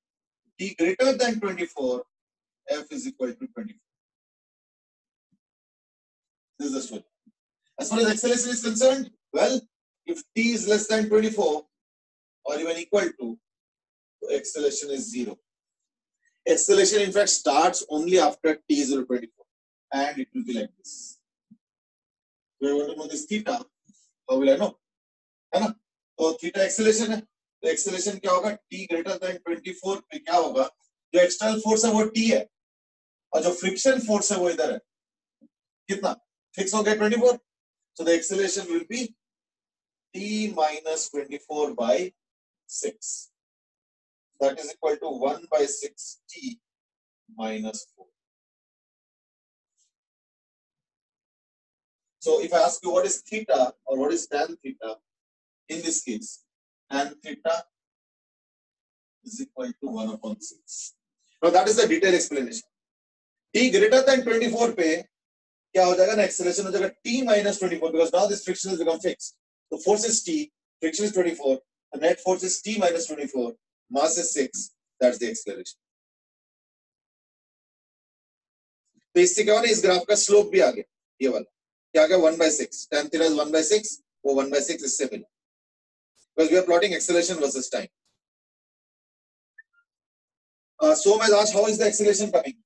t greater than 24, F is equal to 24. This is the story. As far as acceleration is concerned, well, if t is less than 24 or even equal to, acceleration is 0. Acceleration in fact starts only after t is equal to 24, and it will be like this. So I want to know this theta. How will I know? है ना? तो theta acceleration है. तो acceleration क्या होगा? t greater than 24 पे क्या होगा? जो external force है वो t है, और जो friction force है वो इधर है. कितना? Fix हो गया 24. So the acceleration will be t minus 24 by 6. That is equal to 1 by 6 t minus 4. So if I ask you what is theta or what is tan theta, in this case, tan theta is equal to 1 upon 6. Now that is the detailed explanation. T greater than 24 पे क्या हो जाएगा ना, acceleration हो जाएगा t minus 24, because now this friction has become fixed. The force is t, friction is 24, the net force is t minus 24, mass is 6, that's the acceleration. तो इससे क्या होगा, इस ग्राफ का स्लोप भी आ गया, ये वाला क्या आ गया 1 by 6, tan theta is 1 by 6, वो 1 by 6 इससे मिला, because we are plotting acceleration versus time. So मैं asked how is the acceleration coming?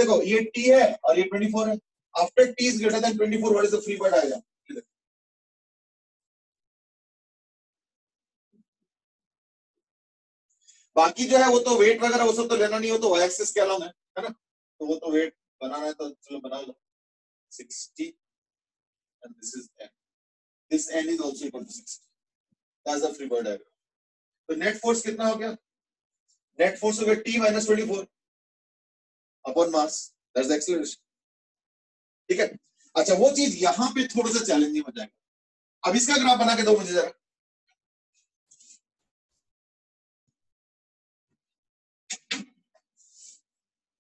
देखो ये t है और ये 24 है. After t is greater than 24, what is the free body आएगा? बाकी जो है वो तो वेट वगैरह वो सब तो लेना नहीं हो, तो y एक्सिस के अलावा है ना, तो वो तो वेट बनाना है तो चलो बना लो. 60 and this is n. This n is also equal to 60. That's the free body diagram. तो नेट फोर्स कितना हो गया? नेट फोर्स हो गया t minus 24 upon mass. That's the acceleration. ठीक है. अच्छा वो चीज यहाँ पे थोड़ा सा चैलेंजिंग हो जाएगा. अब इसका ग्राफ बना के दो मुझे जरा.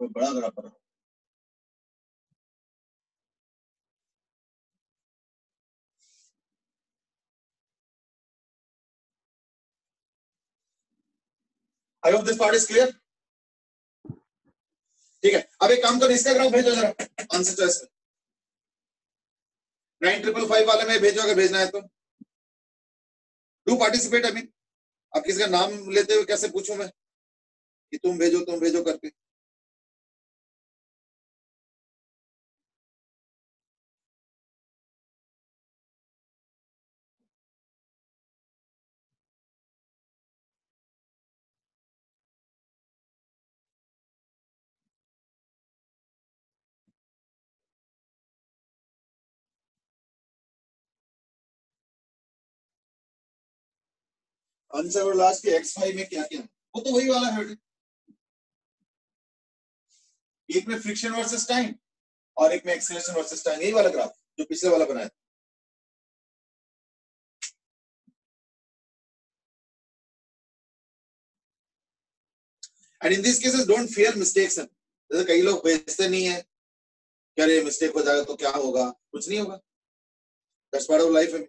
तो बड़ा ग्राफ बना. I hope this part is clear. ठीक है, अब एक काम करो, इसका ग्राफ भेजो जरा आंसर चॉइस में. 9555 वाले में भेजो अगर भेजना है तो. Do participate. आई मीन अब किसी का नाम लेते हुए कैसे पूछूं मैं कि तुम भेजो करके? आंसर और लास्ट के x5 में क्या क्या? वो तो वही वाला है, एक में फ्रिक्शन वर्सेस टाइम और एक में एक्सेलरेशन वर्सेस टाइम, यही वाला ग्राफ जो पिछले वाला बनाया। And in this cases don't fear mistakes. जैसे कई लोग भेजते नहीं है, क्या रे मिस्टेक हो जाएगा तो क्या होगा? कुछ नहीं होगा, दैट्स पार्ट ऑफ लाइफ है।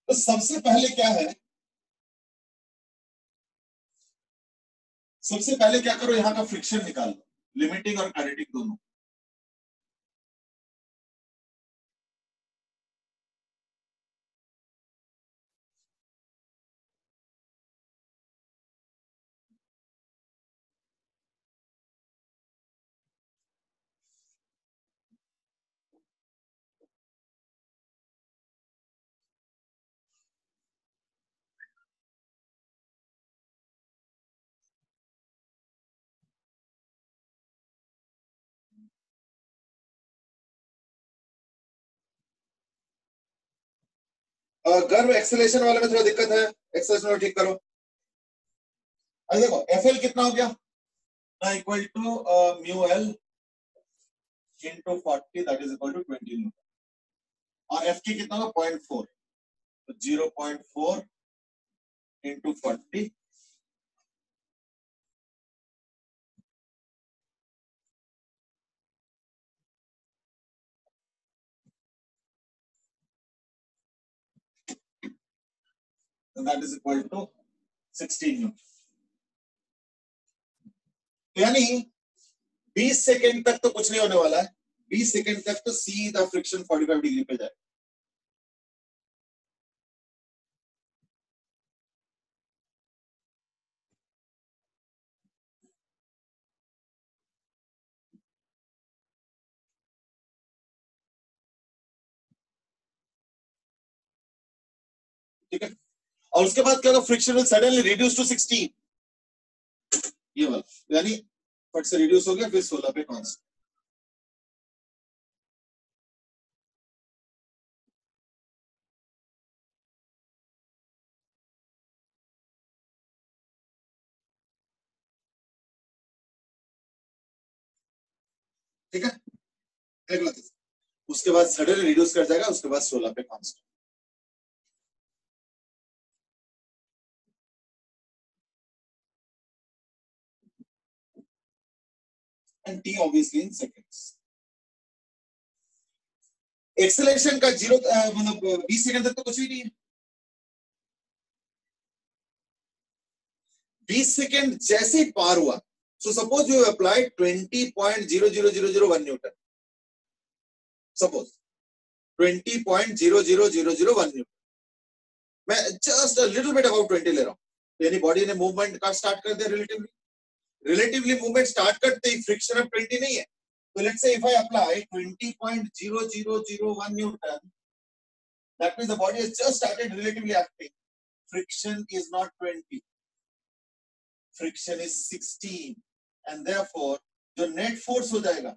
तो सबसे पहले क्या है, सबसे पहले क्या करो, यहाँ का फ्रिक्शन निकाल लो, लिमिटिंग और काइनेटिक दोनों। गर्व एक्सेलरेशन वाले में थोड़ा दिक्कत है, एक्सेलरेशन वाला ठीक करो। अब देखो एफएल कितना हो गया ना, equal to mu L into 40, that is equal to 20 newton, और एफ की कितना होगा 0.4, तो 0.4 into 40, that is equal to 16 Newton. यानी 20 सेकेंड तक तो कुछ नहीं होने वाला है, 20 सेकेंड तक तो सीधा फ्रिक्शन 45 डिग्री पे जाए। ठीक है, और उसके बाद क्या होगा, friction will suddenly reduce to 16, ये वाला, यानी फट से रिड्यूस हो गया, फिर 16 पे कांस्टेंट। ठीक है, अगला उसके बाद सडनली रिड्यूस कर जाएगा, उसके बाद 16 पे constant. and t obviously in seconds। Acceleration का जीरो मतलब 20 सेकंड तक तो कुछ भी नहीं है, 20 सेकंड जैसे ही पार हुआ, so suppose you apply 20.00001 newton, suppose 20.00001 newton, मैं just a little bit about 20 ले रहा हूं, यानी बॉडी ने मूवमेंट का स्टार्ट कर दिया, रिलेटिवली मूवमेंट स्टार्ट करते ही फ्रिक्शन अब 20 नहीं है, तो let's say if I apply 20.0001 Newton, that means the body has just started relatively acting, friction is not 20, friction is 16, and therefore जो नेट फोर्स हो जाएगा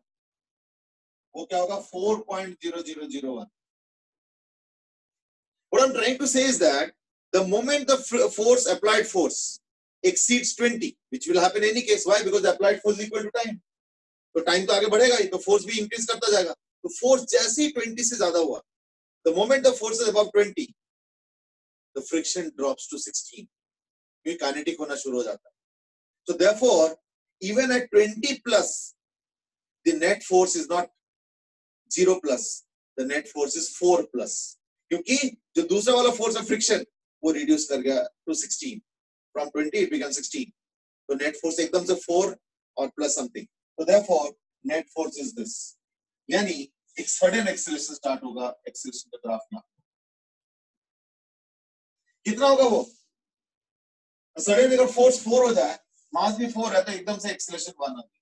वो क्या होगा 4.0001। What I'm trying to say is that the moment the force, applied force exceeds 20, which will happen in any case, why? Because the applied force is equal to time, तो time तो आगे बढ़ेगा ही, तो फोर्स भी increase करता जाएगा, तो force जैसे ही 20 से ज्यादा हुआ, the moment the force is above 20, the friction drops to 16, ये काइनेटिक होना शुरू हो जाता है। So therefore, even at 20 plus, the net force is not 0 plus, the net force is 4 plus, क्योंकि जो दूसरा वाला फोर्स है फ्रिक्शन वो रिड्यूस कर गया to 16, from 20 it becomes 16, तो नेट फोर्स एकदम से 4 और plus something, so therefore net force is this, यानी एक सडन एक्सेलरेशन स्टार्ट होगा एक्सेलरेशन का ग्राफ में। कितना होगा वो? सडन अगर फोर्स 4 हो जाए, मास भी 4 है, तो एकदम से एक्सेलरेशन 1 होगी।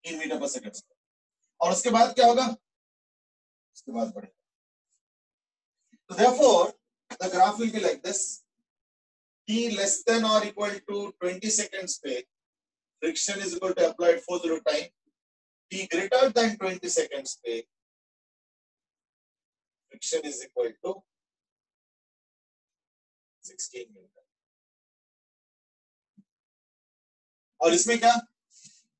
3 मीटर पर सेकंड। और उसके बाद क्या होगा? उसके बाद बढ़ेगा। तो therefore the graph will be like this. T less than or equal to 20 seconds पे friction is equal to applied force over time. T greater than 20 seconds पे friction is equal to 16 metre. और इसमें क्या?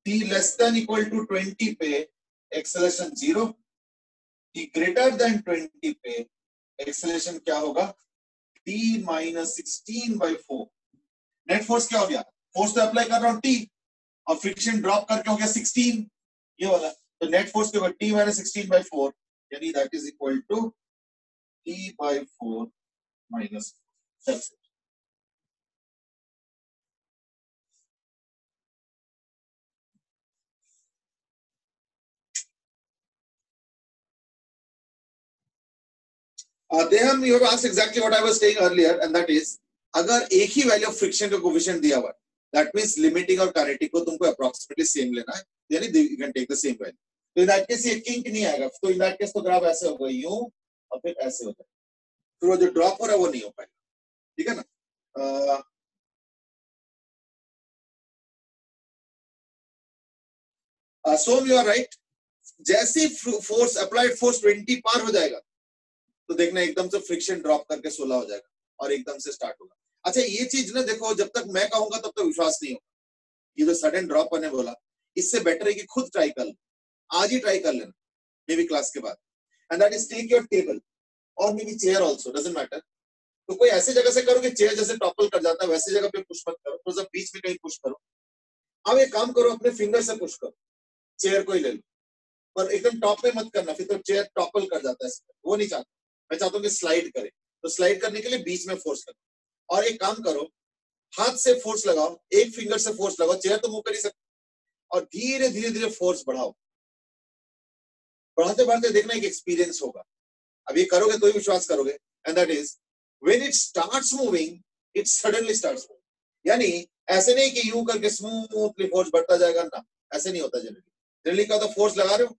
T less than equal to 20 पे acceleration 0, T greater than 20 पे acceleration क्या होगा? T minus 16/4। Net force क्या हो गया? फोर्स तो अप्लाई कर रहा हूं T, और फ्रिक्शन ड्रॉप करके हो गया 16, ये वाला। तो नेट फोर्स के बाद T minus 16/4, यानी that is equal to T/4 minus 4। Dehan, you have asked exactly what I was saying earlier, and that is, अगर एक ही वैल्यू ऑफ फ्रिक्शन का कोफिशिएंट दिया हुआ है, दैट मींस लिमिटिंग और काइनेटिक को तुमको अप्रोक्सीमेटली सेम लेना है, यानी you can take the same value. तो इन दैट केस ये किंक नहीं आएगा, तो इन दैट केस तो ग्राफ ऐसे होगा, यूं और फिर ऐसे होगा, फिर वो जो ड्रॉप हो रहा है वो नहीं हो पाएगा। ठीक है ना? सोम यू आर राइट। जैसे फोर्स अप्लाइड फोर्स 20 पार हो जाएगा, तो देखना एकदम से फ्रिक्शन ड्रॉप करके 16 हो जाएगा और एकदम से स्टार्ट होगा। अच्छा, ये चीज ना देखो, जब तक मैं कहूंगा तब तक विश्वास नहीं होगा। ये जो सडन ड्रॉप मैंने बोला, इससे बेटर है कि खुद ट्राई कर लो, आज ही ट्राई कर लेना, मे बी क्लास के बाद। And that is take your table or maybe chair also, doesn't matter. तो कोई ऐसी जगह से करो कि चेयर जैसे टॉपल कर जाता है, वैसी जगह पे पुश मत करो, तो जब बीच में कहीं पुश करो। अब एक काम करो, अपने फिंगर से पुश करो, चेयर को ही ले लो, पर एकदम टॉप पे मत करना, फिर तो चेयर टॉपल कर जाता है, वो नहीं चाहता। मैं चाहता हूँ कि स्लाइड करे, तो स्लाइड करने के लिए बीच में फोर्स करो। और एक काम करो, हाथ से फोर्स लगाओ, एक फिंगर से फोर्स लगाओ, चेयर तो मूव कर ही सकते, और धीरे धीरे धीरे फोर्स बढ़ाओ। बढ़ाते बढ़ाते देखना एक एक्सपीरियंस होगा। अब ये करोगे तो ही विश्वास करोगे। And that is when it starts moving, it suddenly starts moving. यानी ऐसे नहीं कि यूं करके स्मूथली फोर्स बढ़ता जाएगा ना, ऐसे नहीं होता। जनरली जनरली क्या होता है, फोर्स लगा रहे हो,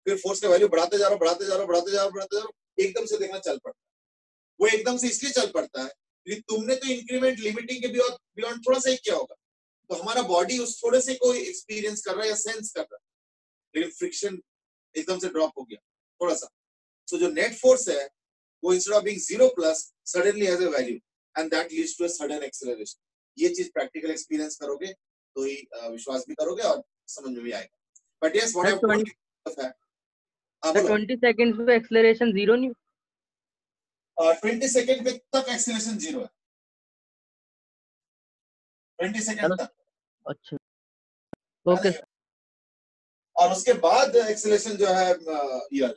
फिर फोर्स का वैल्यू बढ़ाते जा रहे हो, बढ़ाते जा रहे हो, बढ़ाते जा रहे हो, बढ़ाते जा रहे हो, एकदम से देखना चल पड़ता है। वो एकदम से इसलिए चल पड़ता है क्योंकि तुमने तो इंक्रीमेंट लिमिटिंग के बियॉन्ड थोड़ा सा ही किया होगा, तो हमारा बॉडी उस थोड़े से को एक्सपीरियंस कर रहा है या सेंस कर रहा है, लेकिन फ्रिक्शन एकदम से ड्रॉप हो गया थोड़ा सा। सो जो नेट फोर्स है वो instead of being 0 plus suddenly has a value, and that leads to a sudden acceleration. ये चीज प्रैक्टिकल एक्सपीरियंस करोगे तो ही विश्वास भी करोगे और समझ में भी आएगा। But yes, what I have told you the fact. 20 seconds में एक्सेलरेशन 0 नहीं? 20 सेकंड तक एक्सेलरेशन 0 है, 20 सेकंड तक। अच्छा, ओके। और उसके बाद एक्सेलरेशन जो है ये,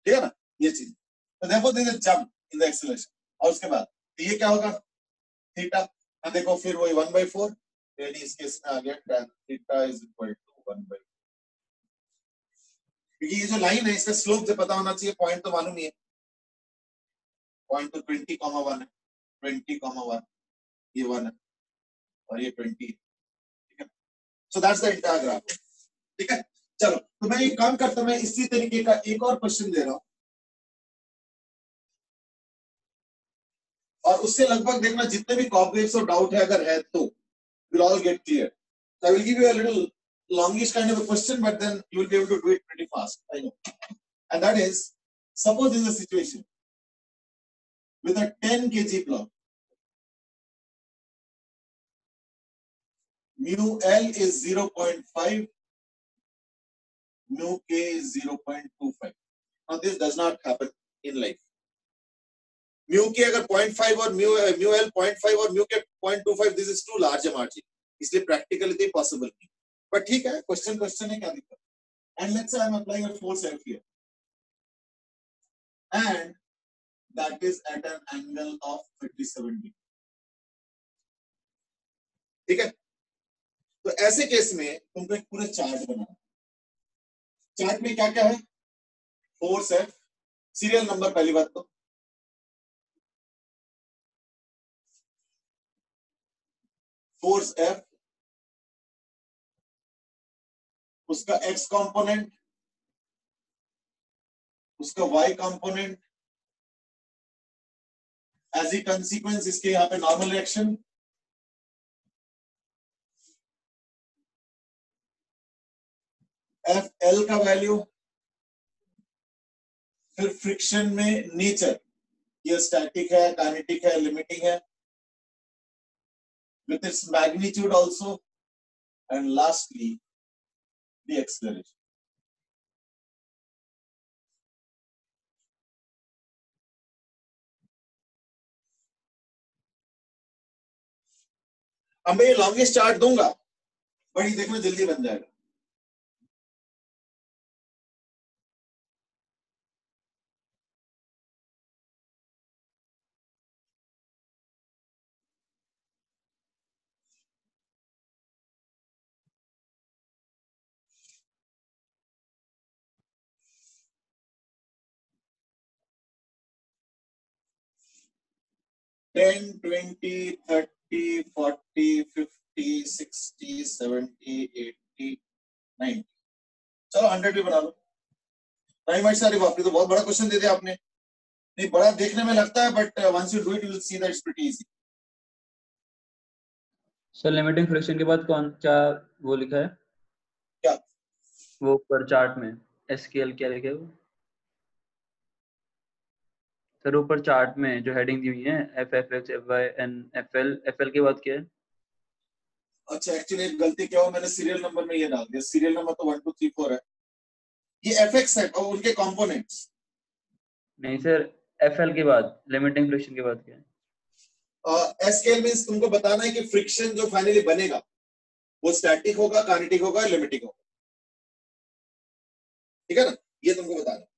ठीक है ना, ये चीज। तो देखो there is a jump in the acceleration, और उसके बाद ये क्या होगा, थीटा। अब देखो फिर वही 1/4, यानी इस केस में आ गया tan theta is equal to 1/4। क्योंकि ये जो लाइन है इसका स्लोप से पता होना चाहिए, पॉइंट तो मालूम ही है, पॉइंट तो 20,1 है, 20,1 ये 1 है और ये 20, ठीक है। So that's the entire graph, ठीक है। चलो, तो मैं एक काम करता हूं, मैं इसी तरीके का एक और क्वेश्चन दे रहा हूं, और उससे लगभग देखना जितने भी कॉपवेव्स और डाउट है अगर है तो will all get clear. So I will give you a little longish kind of a question, but then you will be able to do it pretty fast, I know. And that is, suppose this is a situation with a 10 kg block. Mu L is 0.5, mu K is 0.25. Now this does not happen in life. Mu K अगर 0.5 और mu L 0.5 और mu K 0.25, this is too large a margin. इसलिए practically possible नहीं. But ठीक है, question है, क्या दिक्कत? And let's say I'm applying a force F here, and that is at an angle of 37 degrees. ठीक है, तो ऐसे केस में तुमको एक पूरा चार्ट बनाना। चार्ट में क्या क्या है, फोर्स है, सीरियल नंबर पहली बात तो, फोर्स एफ, उसका एक्स कंपोनेंट, उसका Y component, as a consequence इसके यहाँ पे नॉर्मल रिएक्शन, एफ एल का वैल्यू, फिर फ्रिक्शन में नेचर, ये स्टैटिक है, काइनेटिक है, लिमिटिंग है, with its magnitude also, and lastly the acceleration. अब मैं ये लॉन्गेस्ट चार्ट दूंगा, बड़ी देखना जल्दी बन जाएगा। टेन, 20, 30, 40, 50, 60, 70, 80, 90, चलो 100 भी बना लो। नहीं भाई सारी बाप रे, तो बहुत बड़ा क्वेश्चन दे दिया आपने। नहीं, बड़ा देखने में लगता है, but once you do it you will see that it's pretty easy. Sir limiting friction के बाद कौन क्या वो लिखा है? क्या? वो ऊपर चार्ट में एसकेएल क्या लिखा है वो? सर ऊपर चार्ट में जो हेडिंग दी हुई है F F X F Y N F L के बाद क्या है? अच्छा, एक्चुअली एक गलती क्या हुआ, मैंने सीरियल नंबर में ये डाल दिया। सीरियल नंबर तो 1 2 3 4 है, ये एफएक्स है और उनके कंपोनेंट्स। नहीं सर, एफ एल के बाद लिमिटिंग फ्रिक्शन के बाद क्या है? एसकेएल मींस तुमको बताना है कि फ्रिक्शन जो फाइनली बनेगा वो स्टैटिक होगा, काइनेटिक होगा, लिमिटिंग होगा, ठीक है ना, ये तुमको बताना है।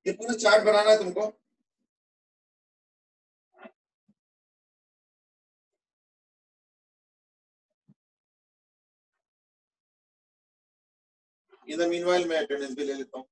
ये पूरा चार्ट बनाना है तुमको। इन द मीनवाइल मैं अटेंडेंस भी ले लेता हूँ।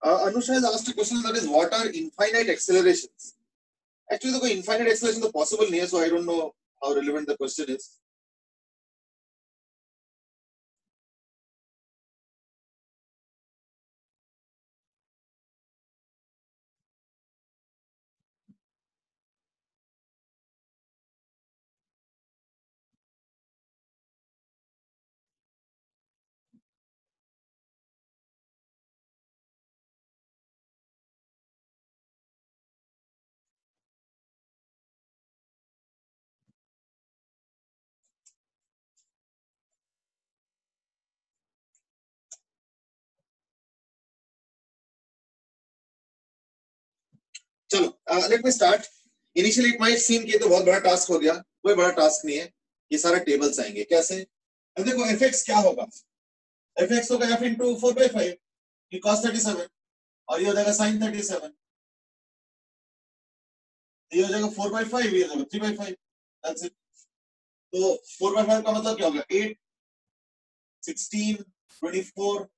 Anusha has asked a question that is, what are infinite accelerations? Actually, the infinite acceleration is possible नहीं है, so I don't know how relevant the question is. चलो, let me start. Initially it might seem कि ये तो बहुत बड़ा task हो गया. कोई बड़ा टास्क नहीं है. ये सारे टेबल्स आएंगे. कैसे? अब देखो fx क्या होगा? fx होगा f into 4/5. ये cos 37 और ये हो जाएगा sin 37. ये हो जाएगा 4/5, ये हो जाएगा 3/5. That's it. तो 4/5 का मतलब क्या होगा? 8, 16, 24,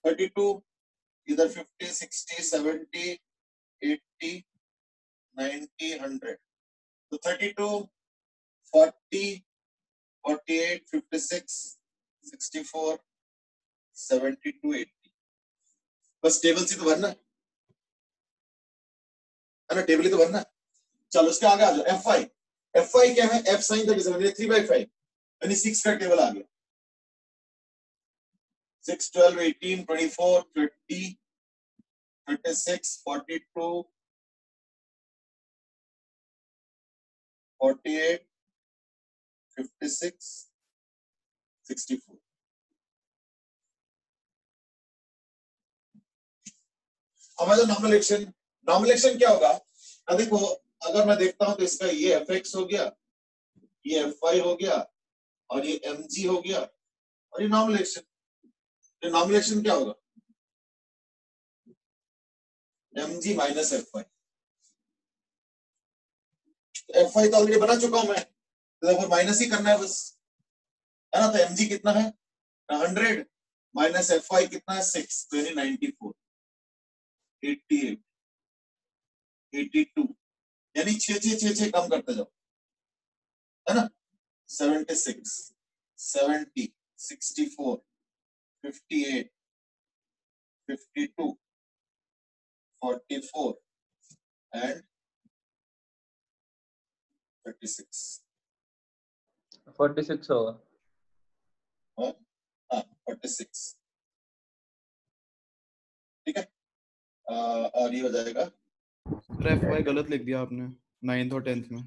32, इधर 50, 60, 70, 80, 90, 100. So 32, 40, 48, 56, 64, 72, 80. बस टेबल से तो भरना है ना, टेबल ही तो भरना है. चलो उसके आगे आ जाओ. Fy क्या है? f sin 37 3/5 यानी 6 का टेबल आ गया. 6, 12, 18, 24, 30, 36, 42, 48, 56, 64. हमारा नॉर्मल एक्शन क्या होगा? अब देखो, अगर मैं देखता हूं तो इसका ये fx हो गया, ये fy हो गया और ये mg हो गया और ये नॉर्मल एक्शन क्या होगा? mg minus fy. fy तो ऑलरेडी बना चुका हूं मैं, तो माइनस ही करना है बस, है ना. तो mg कितना है? 100 माइनस fy कितना है? 6, तो यानी 94, 88, 82, यानी 6 कम करते जाओ, है ना. 76, 70, 64, 58, 52, 44 and 36. 46 होगा. हाँ, 46. ठीक है. और ये हो जाएगा. सर FY गलत लिख दिया आपने 9th और 10th में.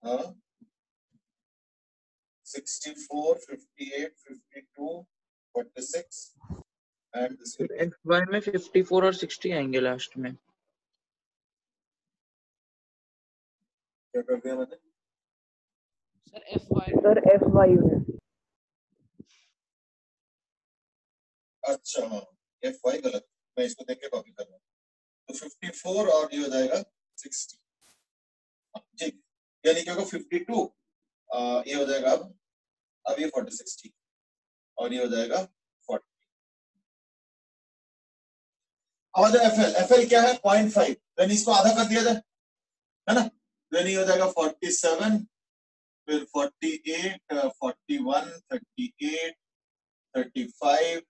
हाँ, 64, 58, 52, 46 and this will be FY में 54 और 60 आएंगे लास्ट में. क्या कर दिया मैंने? सर FY में. अच्छा हाँ, fy गलत, मैं इसको देख के कॉपी कर रहा हूँ. तो 54 और ये हो जाएगा 60. ठीक, यानी क्या होगा? 52, ये हो जाएगा अब ये 46 ठीक, और ये हो जाएगा 40. और जो FL क्या है? 0.5. यानी इसको आधा कर दिया जाए, है ना. यानी हो जाएगा 47, फिर 48, 41, 38, 35,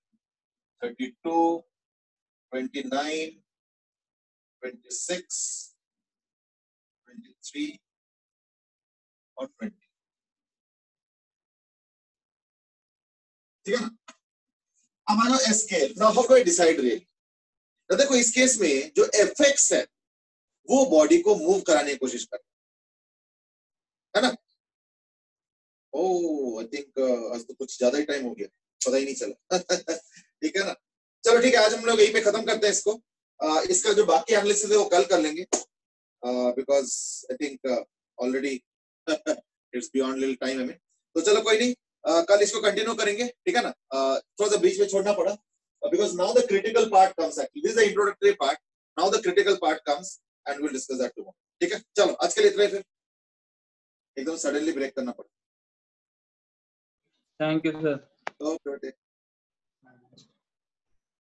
32, 29, 26, 23 और 20. ठीक है ना. अब आ जाओ scale. Now how do I decide real? तो देखो इस केस में जो fx है वो बॉडी को मूव कराने की कोशिश कर, है ना. ओह, आई थिंक आज तो कुछ ज्यादा ही टाइम हो गया, पता ही नहीं चला. ठीक है ना. चलो ठीक है, आज हम लोग यहीं पे खत्म करते हैं इसको. इसका जो बाकी एनालिसिस है वो कल कर लेंगे, because I think already it's beyond little time हमें. तो चलो कोई नहीं, कल इसको कंटिन्यू करेंगे. ठीक है ना. थोड़ा सा बीच में छोड़ना पड़ा, because now the critical part comes. Actually this is the introductory part. Now the critical part comes and we'll discuss that tomorrow. ठीक है. चलो आज के लिए इतना ही. फिर एकदम सडनली ब्रेक करना पड़ा. Thank you sir. ओके.